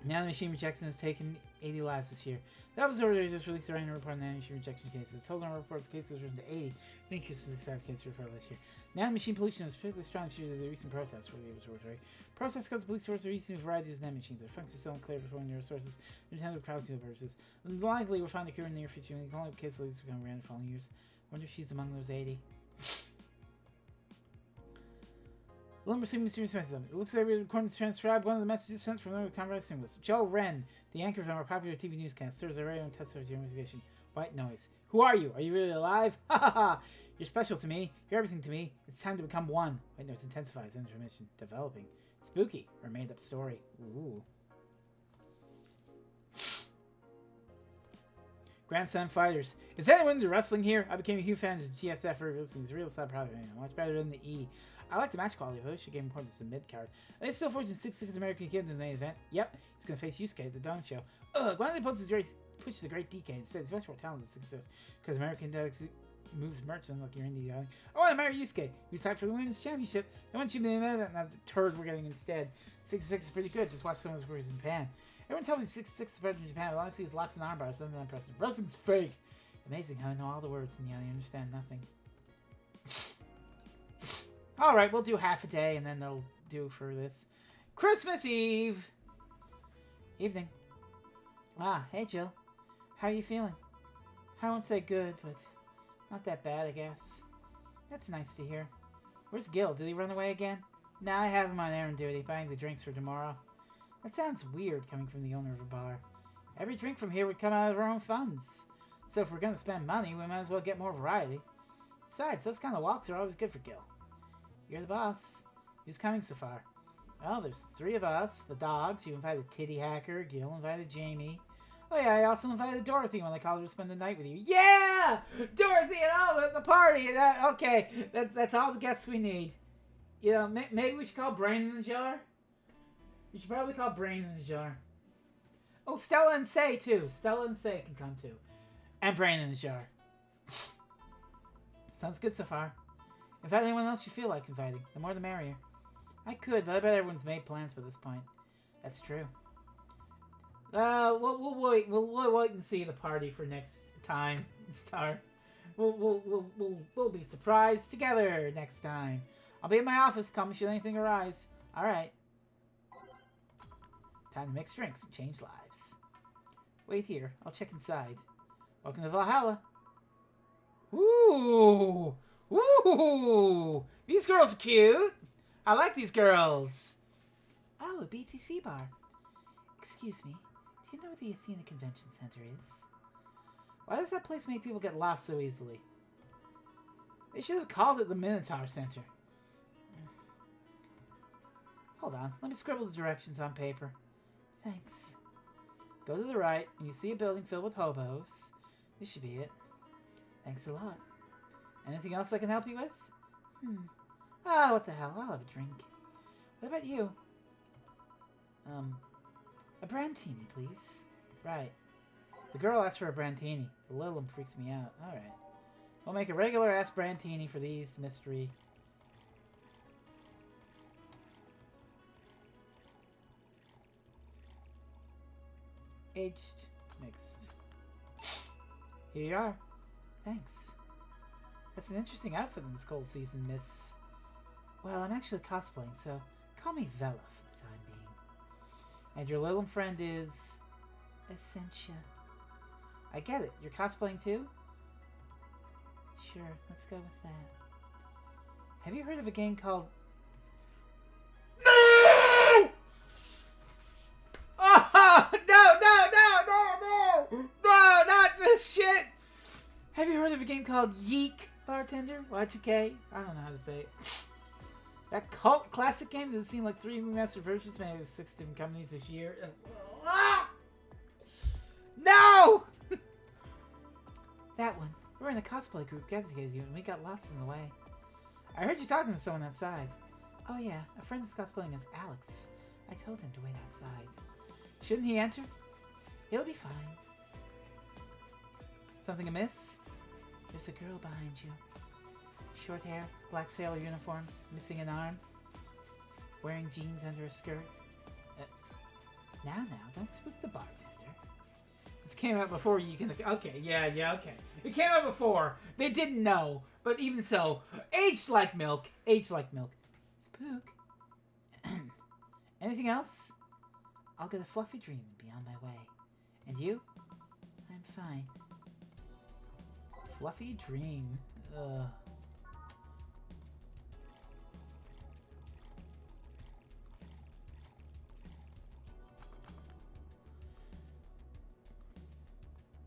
Now the machine rejection has taken 80 lives this year. That was already just released a random report on the machine rejection cases. Total number of reports cases risen to 80. I think this is the case reported last year. Now the machine pollution is particularly strong due to the recent process for the observatory. Process because police sources are using varieties of net machines. Their functions still unclear before near sources. They're intended for crowd control purposes. Likely we'll find a cure in the near future. We can only case leads become random following years. Wonder if she's among those 80. Lumber receiving mysterious messages. It looks like according to transcribe, one of the messages sent from the conversation was Joe Wren, the anchor from our popular TV newscast. Serves a radio and test serves your investigation. White noise. Who are you? Are you really alive? Ha ha ha! You're special to me. You're everything to me. It's time to become one. White noise intensifies. Intermission. Developing. Spooky. Or made up story. Ooh. Grand Slam Fighters. Is anyone into wrestling here? I became a huge fan of GSF for wrestling. It's a real side product. Much better than the E. I like the match quality, but I wish the game importance to the mid card. They still forcing 6 American kids in the main event. Yep, he's gonna face Yusuke at the Dawn Show. Ugh, why don't they push the great DK instead? He's much more talented than success. Because American Dex moves merch unlike your indie darling. Oh, I marry Yusuke. He was tied for the women's championship. They want you to be in the main event, not the turd we're getting instead. 6-6 is pretty good. Just watch some of his works in Japan. Everyone tells me 6-6 is better than Japan, but honestly, his locks and arm bars other than impressive. Wrestling's fake. Amazing how I know all the words and yet I understand nothing. Alright, we'll do half a day and then they'll do for this. Christmas Eve! Evening. Ah, hey Jill. How are you feeling? I won't say good, but not that bad, I guess. That's nice to hear. Where's Gil? Did he run away again? Nah, I have him on errand duty, buying the drinks for tomorrow. That sounds weird coming from the owner of a bar. Every drink from here would come out of our own funds. So if we're gonna spend money, we might as well get more variety. Besides, those kind of walks are always good for Gil. You're the boss. Who's coming so far? Well, there's 3 of us. The dogs. You invited Titty Hacker. Gil invited Jamie. Oh yeah, I also invited Dorothy when I called her to spend the night with you. Yeah! Dorothy and all at the party. Okay, that's all the guests we need. You know, maybe we should call Brain in the Jar? You should probably call Brain in the Jar. Oh, Stella and Say, too. Stella and Say can come, too. And Brain in the Jar. Sounds good so far. Invite anyone else you feel like inviting. The more the merrier. I could, but I bet everyone's made plans by this point. That's true. We'll wait. We'll wait and see the party for next time. Star. We'll be surprised together next time. I'll be in my office. Call me should anything arise. All right. Time to mix drinks and change lives. Wait here. I'll check inside. Welcome to Valhalla. Ooh. Ooh. These girls are cute. I like these girls. Oh, a BTC bar. Excuse me. Do you know where the Athena Convention Center is? Why does that place make people get lost so easily? They should have called it the Minotaur Center. Hold on, let me scribble the directions on paper. Thanks. Go to the right, and you see a building filled with hobos. This should be it. Thanks a lot. Anything else I can help you with? Ah, what the hell, I'll have a drink. What about you? A brandtini, please. Right. The girl asked for a brandtini. The Lilum freaks me out. Alright. We'll make a regular-ass brandtini for these mystery... aged mixed. Here you are. Thanks. That's an interesting outfit in this cold season, miss. Well, I'm actually cosplaying, so call me Vela for the time being. And your Lilum friend is... Essentia. I get it. You're cosplaying too? Sure, let's go with that. Have you heard of a game called... No! Oh, no! No, not this shit! Have you heard of a game called Yeek, Bartender? Y2K? I don't know how to say it. That cult classic game that has seen like 3 remastered versions made with 6 different companies this year. No! That one. We're in a cosplay group gathered together and we got lost in the way. I heard you talking to someone outside. Oh yeah, a friend is cosplaying as Alex. I told him to wait outside. Shouldn't he enter? He'll be fine. Something amiss? There's a girl behind you. Short hair, black sailor uniform, missing an arm. Wearing jeans under a skirt. Now, don't spook the bartender. This came out before you can... Okay, yeah, okay. It came out before. They didn't know. But even so, aged like milk. Aged like milk. Spook. Anything else? I'll get a fluffy dream and be on my way. And you? I'm fine. Fluffy dream. Ugh.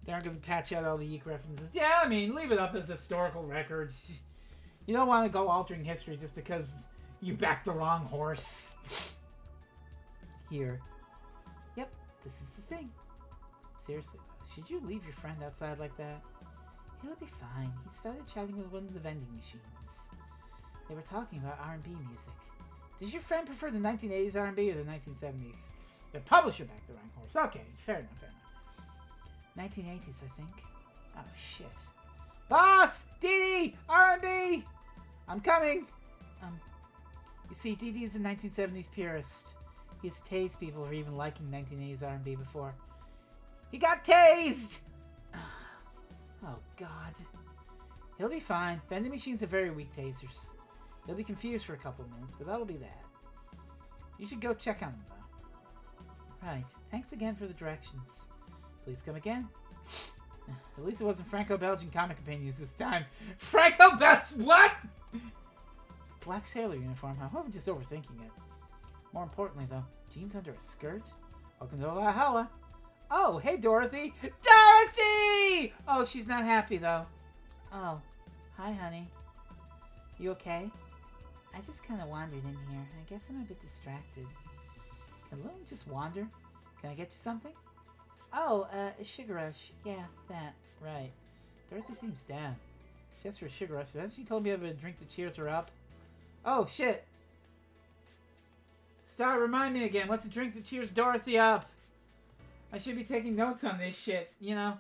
They aren't going to patch out all the Yeek references. Yeah, I mean, leave it up as historical record. You don't want to go altering history just because you backed the wrong horse. Here. Yep, this is the thing. Seriously, should you leave your friend outside like that? He'll be fine. He started chatting with one of the vending machines. They were talking about R&B music. Does your friend prefer the 1980s R&B or the 1970s? The publisher backed the wrong horse. Okay, fair enough. 1980s, I think. Oh, shit. Boss! Dee! R&B! I'm coming! You see, Dee is a 1970s purist. He's tased people for even liking 1980s R&B before. He got tased! Oh, God. He'll be fine. Vending machines are very weak tasers. He'll be confused for a couple of minutes, but that'll be that. You should go check on him, though. Right. Thanks again for the directions. Please come again. At least it wasn't Franco-Belgian comic opinions this time. Franco-Belgian... What? Black sailor uniform. I hope I'm just overthinking it. More importantly, though, jeans under a skirt? Welcome to Valhalla. Oh, hey, Dorothy. Dorothy! Oh, she's not happy, though. Oh, hi, honey. You okay? I just kind of wandered in here. I guess I'm a bit distracted. Can Lily just wander? Can I get you something? Oh, a sugar rush. Yeah, that. Right. Dorothy seems down. She asked for a sugar rush. Hasn't she told me I'm going to drink to cheers her up? Oh, shit. Star, remind me again. What's the drink that cheers Dorothy up? I should be taking notes on this shit, you know?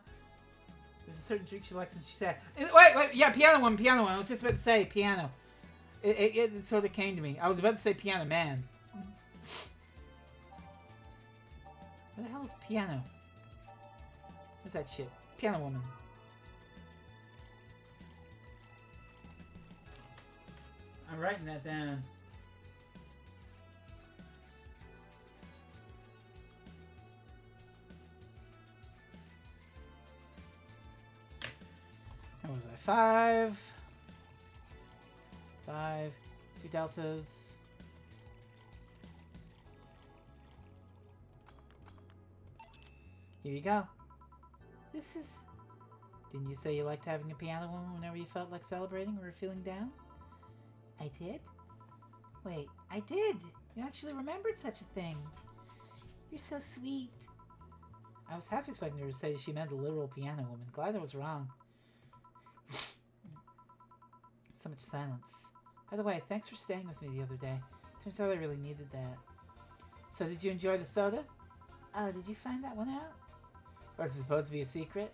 There's a certain drink she likes and she said... Wait. Yeah, piano one. I was just about to say piano. It sort of came to me. I was about to say piano man. What the hell is piano? What's that shit? Piano woman. I'm writing that down. What was that? 5. 2 deltas. Here you go. This is Didn't you say you liked having a piano woman whenever you felt like celebrating or feeling down? I did? Wait, I did! You actually remembered such a thing. You're so sweet. I was half expecting her to say she meant a literal piano woman. Glad I was wrong. So much silence. By the way, thanks for staying with me the other day. Turns out I really needed that. So did you enjoy the soda? Oh, did you find that one out? Was it supposed to be a secret?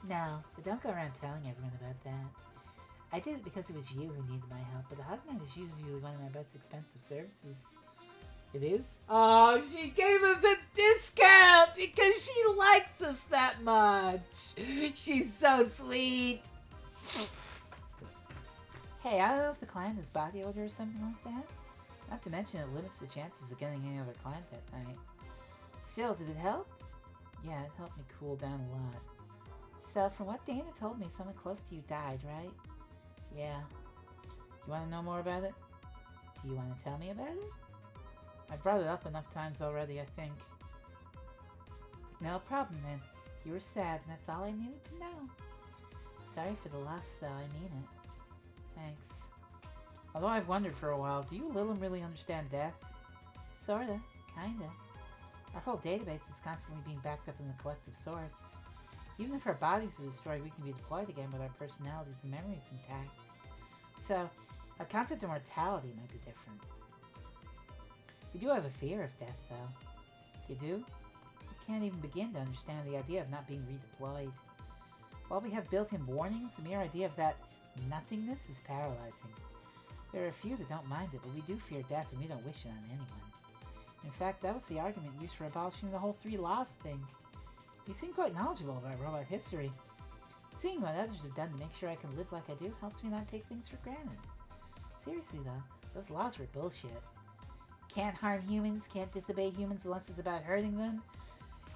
No, but don't go around telling everyone about that. I did it because it was you who needed my help, but the hug night is usually one of my most expensive services. It is? Oh, she gave us a discount because she likes us that much. She's so sweet. Hey, I don't know if the client has body odor or something like that. Not to mention it limits the chances of getting any other client that night. Still, did it help? Yeah, it helped me cool down a lot. So, from what Dana told me, someone close to you died, right? Yeah. You want to know more about it? Do you want to tell me about it? I brought it up enough times already, I think. No problem, then. You were sad, and that's all I needed to know. Sorry for the loss, though. I mean it. Thanks. Although I've wondered for a while, do you Lilum really understand death? Sorta. Kinda. Our whole database is constantly being backed up in the collective source. Even if our bodies are destroyed, we can be deployed again with our personalities and memories intact. So, our concept of mortality might be different. We do have a fear of death, though. You do? We can't even begin to understand the idea of not being redeployed. While we have built-in warnings, the mere idea of that nothingness is paralyzing. There are a few that don't mind it, but we do fear death and we don't wish it on anyone. In fact, that was the argument used for abolishing the whole 3 laws thing. You seem quite knowledgeable about robot history. Seeing what others have done to make sure I can live like I do helps me not take things for granted. Seriously though, those laws were bullshit. Can't harm humans, can't disobey humans unless it's about hurting them,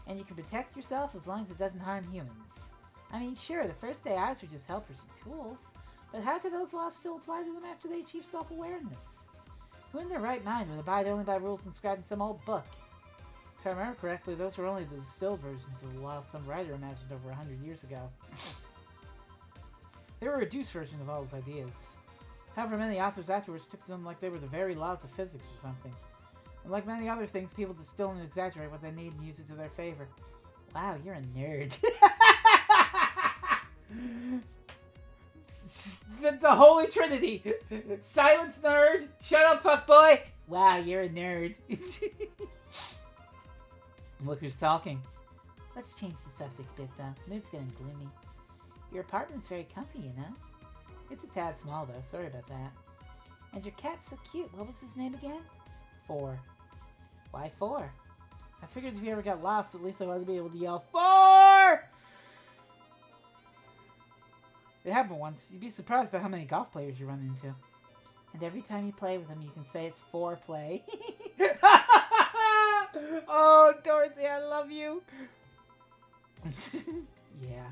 and you can protect yourself as long as it doesn't harm humans. I mean, sure, the first AIs were just helpers and tools, but how could those laws still apply to them after they achieve self-awareness? Who in their right mind would abide only by rules inscribed in some old book? If I remember correctly, those were only the distilled versions of the law some writer imagined over 100 years ago. They were a reduced version of all his ideas. However, many authors afterwards took to them like they were the very laws of physics or something. And like many other things, people distill and exaggerate what they need and use it to their favor. Wow, you're a nerd. The Holy Trinity. Silence, nerd. Shut up, fuckboy. Wow, you're a nerd. Look who's talking. Let's change the subject a bit, though. Mood's getting gloomy. Your apartment's very comfy, you know? It's a tad small, though. Sorry about that. And your cat's so cute. What was his name again? 4. Why 4? I figured if you ever got lost, at least I wanted to be able to yell, 4! It happened once. You'd be surprised by how many golf players you run into. And every time you play with them, you can say it's 4-play. Oh, Dorothy, I love you. Yeah.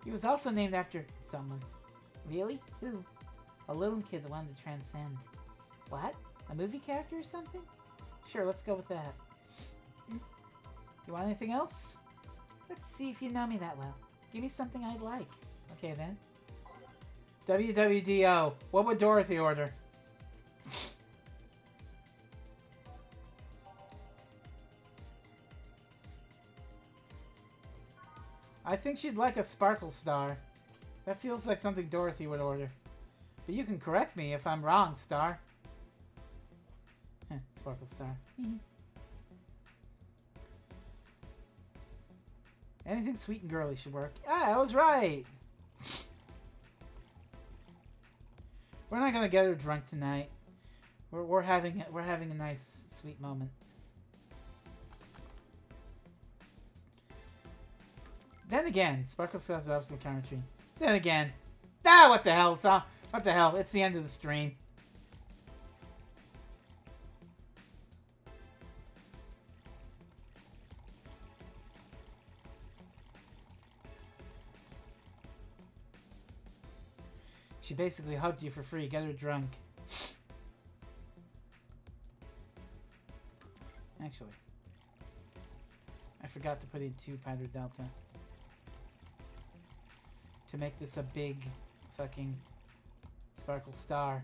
He was also named after someone. Really? Who? A little kid that wanted to transcend. What? A movie character or something? Sure, let's go with that. You want anything else? Let's see if you know me that well. Give me something I'd like. Okay, then. WWDO. What would Dorothy order? I think she'd like a sparkle star. That feels like something Dorothy would order. But you can correct me if I'm wrong, Star. Sparkle star. Anything sweet and girly should work. Ah, I was right! We're not gonna get her drunk tonight. We're having a nice, sweet moment. Then again, Sparkle Stars is absolute counter. Then again, what the hell? What the hell? It's the end of the stream. She basically hugged you for free. Get her drunk. Actually, I forgot to put in 2 powdered delta. to make this a big fucking sparkle star.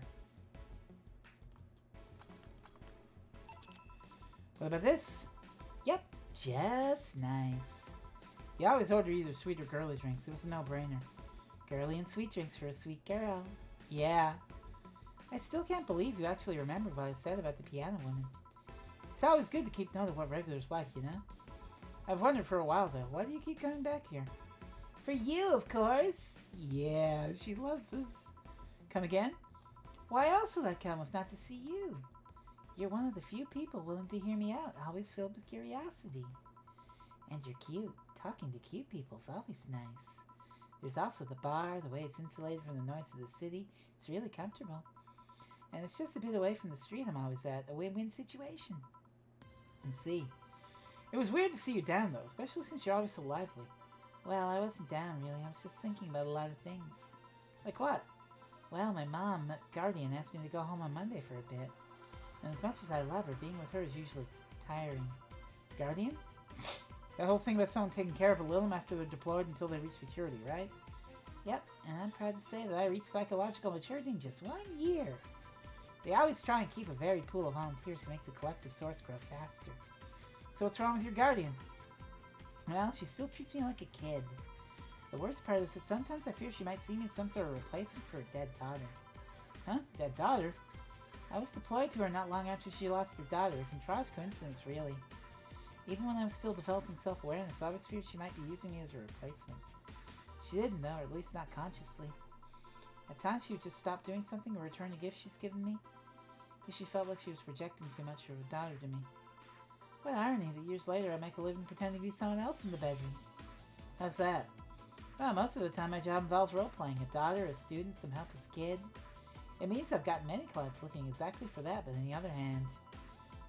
What about this? Yep, just nice. You always order either sweet or girly drinks. It was a no-brainer. Girly and sweet drinks for a sweet girl. Yeah. I still can't believe you actually remembered what I said about the piano woman. It's always good to keep note of what regulars like, you know? I've wondered for a while, though, why do you keep coming back here? For you, of course. Yeah, she loves us. Come again? Why else would I come if not to see you? You're one of the few people willing to hear me out, always filled with curiosity. And you're cute. Talking to cute people's always nice. There's also the bar, the way it's insulated from the noise of the city. It's really comfortable. And it's just a bit away from the street I'm always at. A win-win situation. And see. It was weird to see you down, though, especially since you're always so lively. Well, I wasn't down, really. I was just thinking about a lot of things. Like what? Well, my mom, Guardian, asked me to go home on Monday for a bit. And as much as I love her, being with her is usually tiring. Guardian? That whole thing about someone taking care of a Lilim after they're deployed until they reach maturity, right? Yep, and I'm proud to say that I reached psychological maturity in just 1 year. They always try and keep a varied pool of volunteers to make the collective source grow faster. So what's wrong with your Guardian? Well, she still treats me like a kid. The worst part is that sometimes I fear she might see me as some sort of replacement for a dead daughter. Huh? Dead daughter? I was deployed to her not long after she lost her daughter. A contrived coincidence, really. Even when I was still developing self-awareness, I always feared she might be using me as a replacement. She didn't, though, or at least not consciously. At times she would just stop doing something or return a gift she's given me, because she felt like she was projecting too much of a daughter to me. What irony that years later I make a living pretending to be someone else in the bedroom. How's that? Well, most of the time my job involves role-playing. A daughter, a student, some help as a kid. It means I've got many clients looking exactly for that, but on the other hand,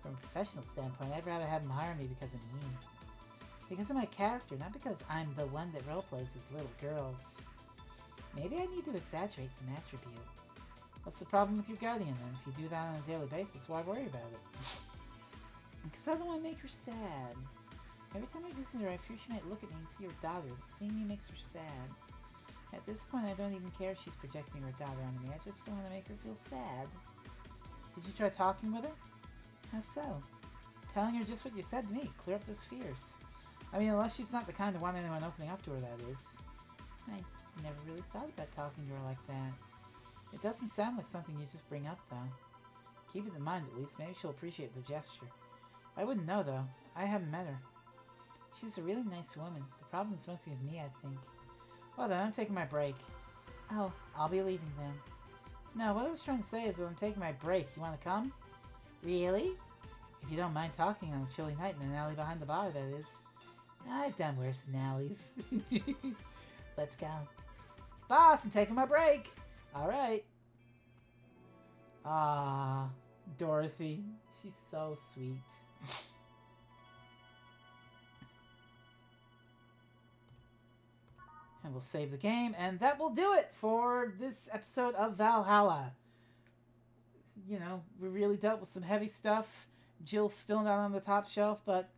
from a professional standpoint, I'd rather have them hire me because of me. Because of my character, not because I'm the one that roleplays as little girls. Maybe I need to exaggerate some attribute. What's the problem with your Guardian, then? If you do that on a daily basis, why worry about it? Because I don't want to make her sad. Every time I visit her, I fear she might look at me and see her daughter. Seeing me makes her sad. At this point, I don't even care if she's projecting her daughter onto me. I just don't want to make her feel sad. Did you try talking with her? How so? Telling her just what you said to me. Clear up those fears. I mean, unless she's not the kind to want anyone opening up to her, that is. I never really thought about talking to her like that. It doesn't sound like something you just bring up, though. Keep it in mind, at least. Maybe she'll appreciate the gesture. I wouldn't know, though. I haven't met her. She's a really nice woman. The problem is mostly with me, I think. Well then, I'm taking my break. Oh, I'll be leaving then. No, what I was trying to say is that I'm taking my break. You want to come? Really? If you don't mind talking on a chilly night in an alley behind the bar, that is. I've done worse in alleys. Let's go. Boss, I'm taking my break. Alright. Ah, Dorothy. She's so sweet. And we'll save the game, and that will do it for this episode of Valhalla. You know, we really dealt with some heavy stuff. Jill's still not on the top shelf, but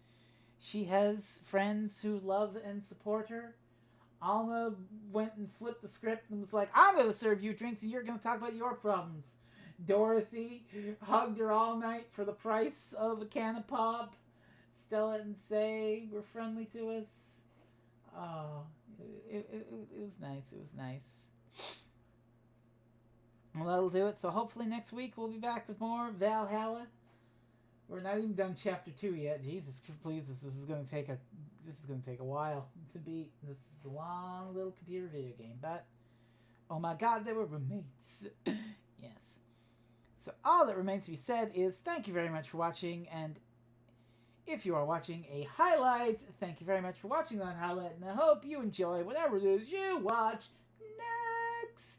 she has friends who love and support her. Alma went and flipped the script and was like, I'm going to serve you drinks and you're going to talk about your problems. Dorothy hugged her all night for the price of a can of pop. Stella and Say were friendly to us. Oh, it was nice. It was nice. Well, that'll do it. So hopefully next week we'll be back with more Valhalla. We're not even done chapter 2 yet. Jesus, please, this is going to take a while to beat. This is a long little computer video game, but oh my god, they were roommates. Yes. So all that remains to be said is thank you very much for watching, and if you are watching a highlight, thank you very much for watching that highlight, and I hope you enjoy whatever it is you watch next.